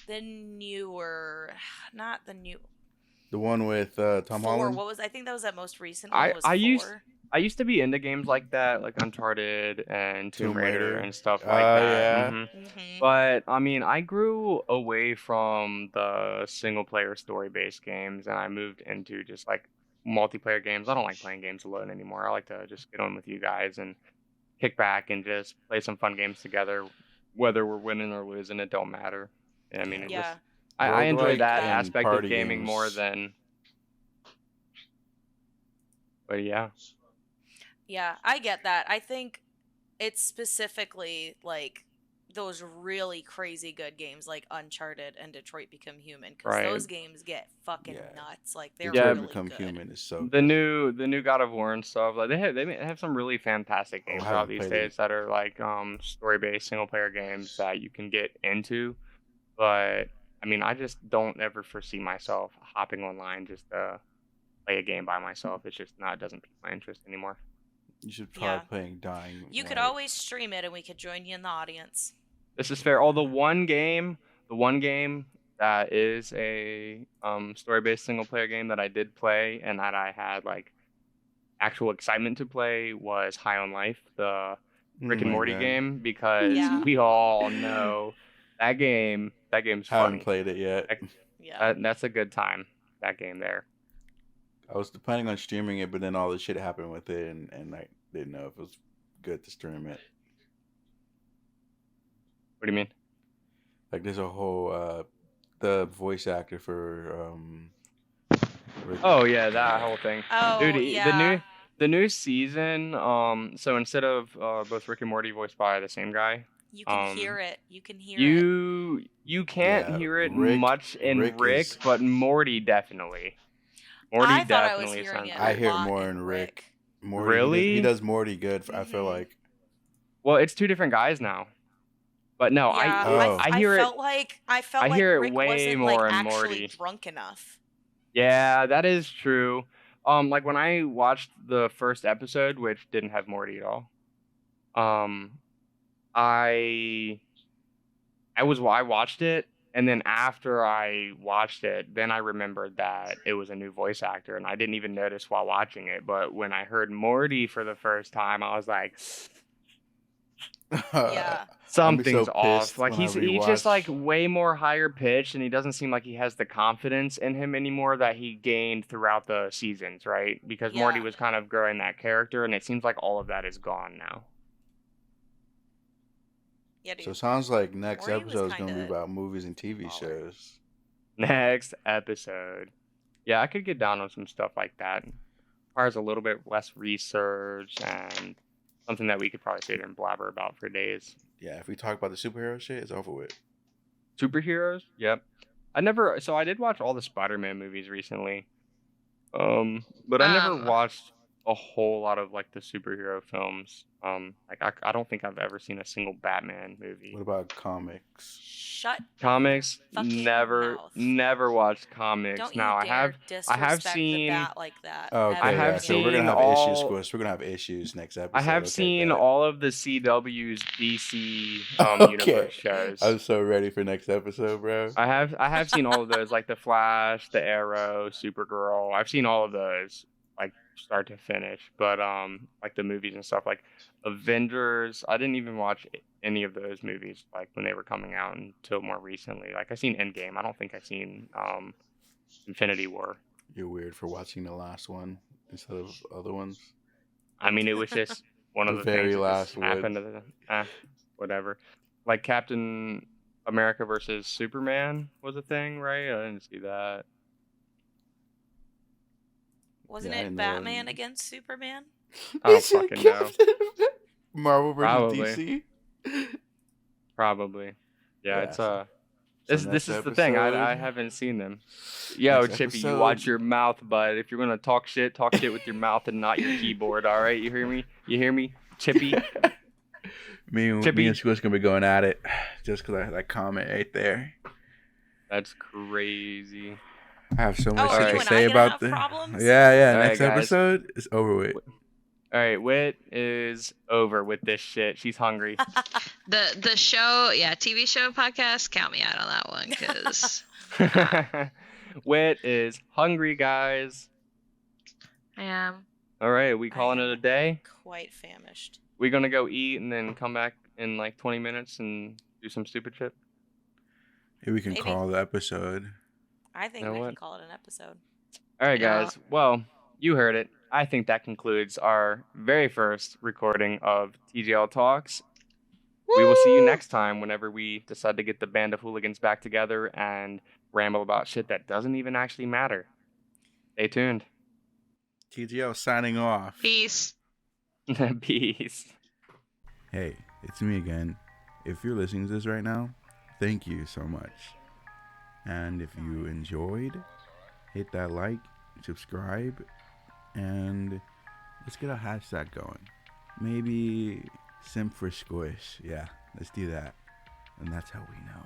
The newer, not the new. The one with Tom 4. Holland. What was? I think that was that most recent one. Was 4. I used to be into games like that, like Uncharted and Tomb Tomb Raider Raider. and stuff like Oh, that. yeah. Mm-hmm. But I mean, I grew away from the single player story based games and I moved into just like multiplayer games. I don't like playing games alone anymore. I like to just get on with you guys and kick back and just play some fun games together. Whether we're winning or losing, it don't matter. I mean, it Yeah. just I enjoy Roguelike that and aspect of party gaming games. more than. But yeah. Yeah, I get that. I think it's specifically like those really crazy good games like Uncharted and Detroit Become Human, because Right. those games get fucking Yeah. nuts. Like they're Detroit really Become good. Human is so The good. new God of War and stuff, like they have some really fantastic I games haven't out these played days it. that are like story based single player games that you can get into. But I mean, I just don't ever foresee myself hopping online just to play a game by myself. It's just not, it doesn't pique my interest anymore. You should try Yeah. playing Dying. You could Light. always stream it and we could join you in the audience. This is fair. Oh, the one game that is a story based single player game that I did play and that I had like actual excitement to play was High on Life, the Rick and my Morty God. game, because Yeah. we all know that game's Haven't funny. played it yet. Yeah. That's a good time, that game there. I was planning on streaming it, but then all the shit happened with it, and I didn't know if it was good to stream it. What do you mean? Like, there's a whole the voice actor for Rick- Oh yeah, that whole thing. Oh, Dude, yeah. the new season, so instead of both Rick and Morty voiced by the same guy, You can hear it. You can hear it. you can't Yeah, hear it Rick- much in Rick Rick, is- but Morty definitely. Morty I thought I was definitely hearing sounds it. I good. hear lot more in in Rick. Rick. Morty, Really? he does Morty good. I feel Mhm. like. Well, it's two different guys now. But no, Yeah, Oh. I hear it. felt like I like hear it Rick way wasn't more like in actually Morty. drunk enough. Yeah, that is true. Like when I watched the first episode, which didn't have Morty at all, I watched it, and then after I watched it, then I remembered that it was a new voice actor, and I didn't even notice while watching it. But when I heard Morty for the first time, I was like, Yeah. I'm so Something's off. pissed Like when I he's just like rewatch. way more higher pitched, and he doesn't seem like he has the confidence in him anymore that he gained throughout the seasons, right? Because Morty Yeah. was kind of growing that character, and it seems like all of that is gone now. Yeah, So dude. it sounds like next Morty was episode is gonna be kinda about movies and TV baller. shows. Next episode. Yeah, I could get down on some stuff like that. Requires a little bit less research and something that we could probably sit here and blabber about for days. Yeah, if we talk about the superhero shit, it's over with. Superheroes? Yep. I did watch all the Spider-Man movies recently. But I never Um, watched a whole lot of like the superhero films. I don't think I've ever seen a single Batman movie. What about comics? Shut Comics? fucking Never mouth. never watched comics. Don't you now dare I have disrespect the seen bat like that. Oh, okay, I ever have yeah. So we're seen gonna have all- issues, Squish. We're gonna have issues next episode. I have Okay, seen bet. all of the CW's DC Okay. universe shows. I'm so ready for next episode, bro. I have seen all of those, like the Flash, the Arrow, Supergirl. I've seen all of those, like start to finish. But like the movies and stuff, like Avengers. I didn't even watch any of those movies like when they were coming out until more recently. Like I seen Endgame. I don't think I seen Infinity War. You're weird for watching the last one instead of other ones. I mean, it was just one of The the very things that last just happened. Whatever. Like Captain America versus Superman was a thing, right? I didn't see that. Wasn't Yeah, I it know. Batman against Superman? I don't Is it fucking know. Captain Marvel versus Probably. DC. Probably. Yeah, Yeah, it's so this next is the thing. I episode- haven't seen them. Yo, next Chippy, you episode- watch your mouth, bud. If you're gonna talk shit with your mouth and not your keyboard. All right, you hear me? You hear me, Chippy? Me Chippy. and Squish gonna be going at it just because I had that comment right there. That's crazy. I have so much Oh, shit you to and say I gonna about have this. problems? Yeah. All right, Next guys. episode is over with. All right, Whit is over with this shit. She's hungry. the show, yeah, TV show podcast, count me out on that one because Whit is hungry, guys. I am. All right, we calling it a day? Quite famished. We gonna go eat and then come back in like 20 minutes and do some stupid shit? Maybe we can Maybe. call the episode. I think You know we what? can call it an episode. All right, Yeah. guys. Well, you heard it. I think that concludes our very first recording of TGL Talks. We will see you next time whenever we decide to get the band of hooligans back together and ramble about shit that doesn't even actually matter. Stay tuned. TGL signing off. Peace. Peace. Hey, it's me again. If you're listening to this right now, thank you so much. And if you enjoyed, hit that like, subscribe, and let's get a hashtag going. Maybe simp for Squish. Yeah, let's do that. And that's how we know.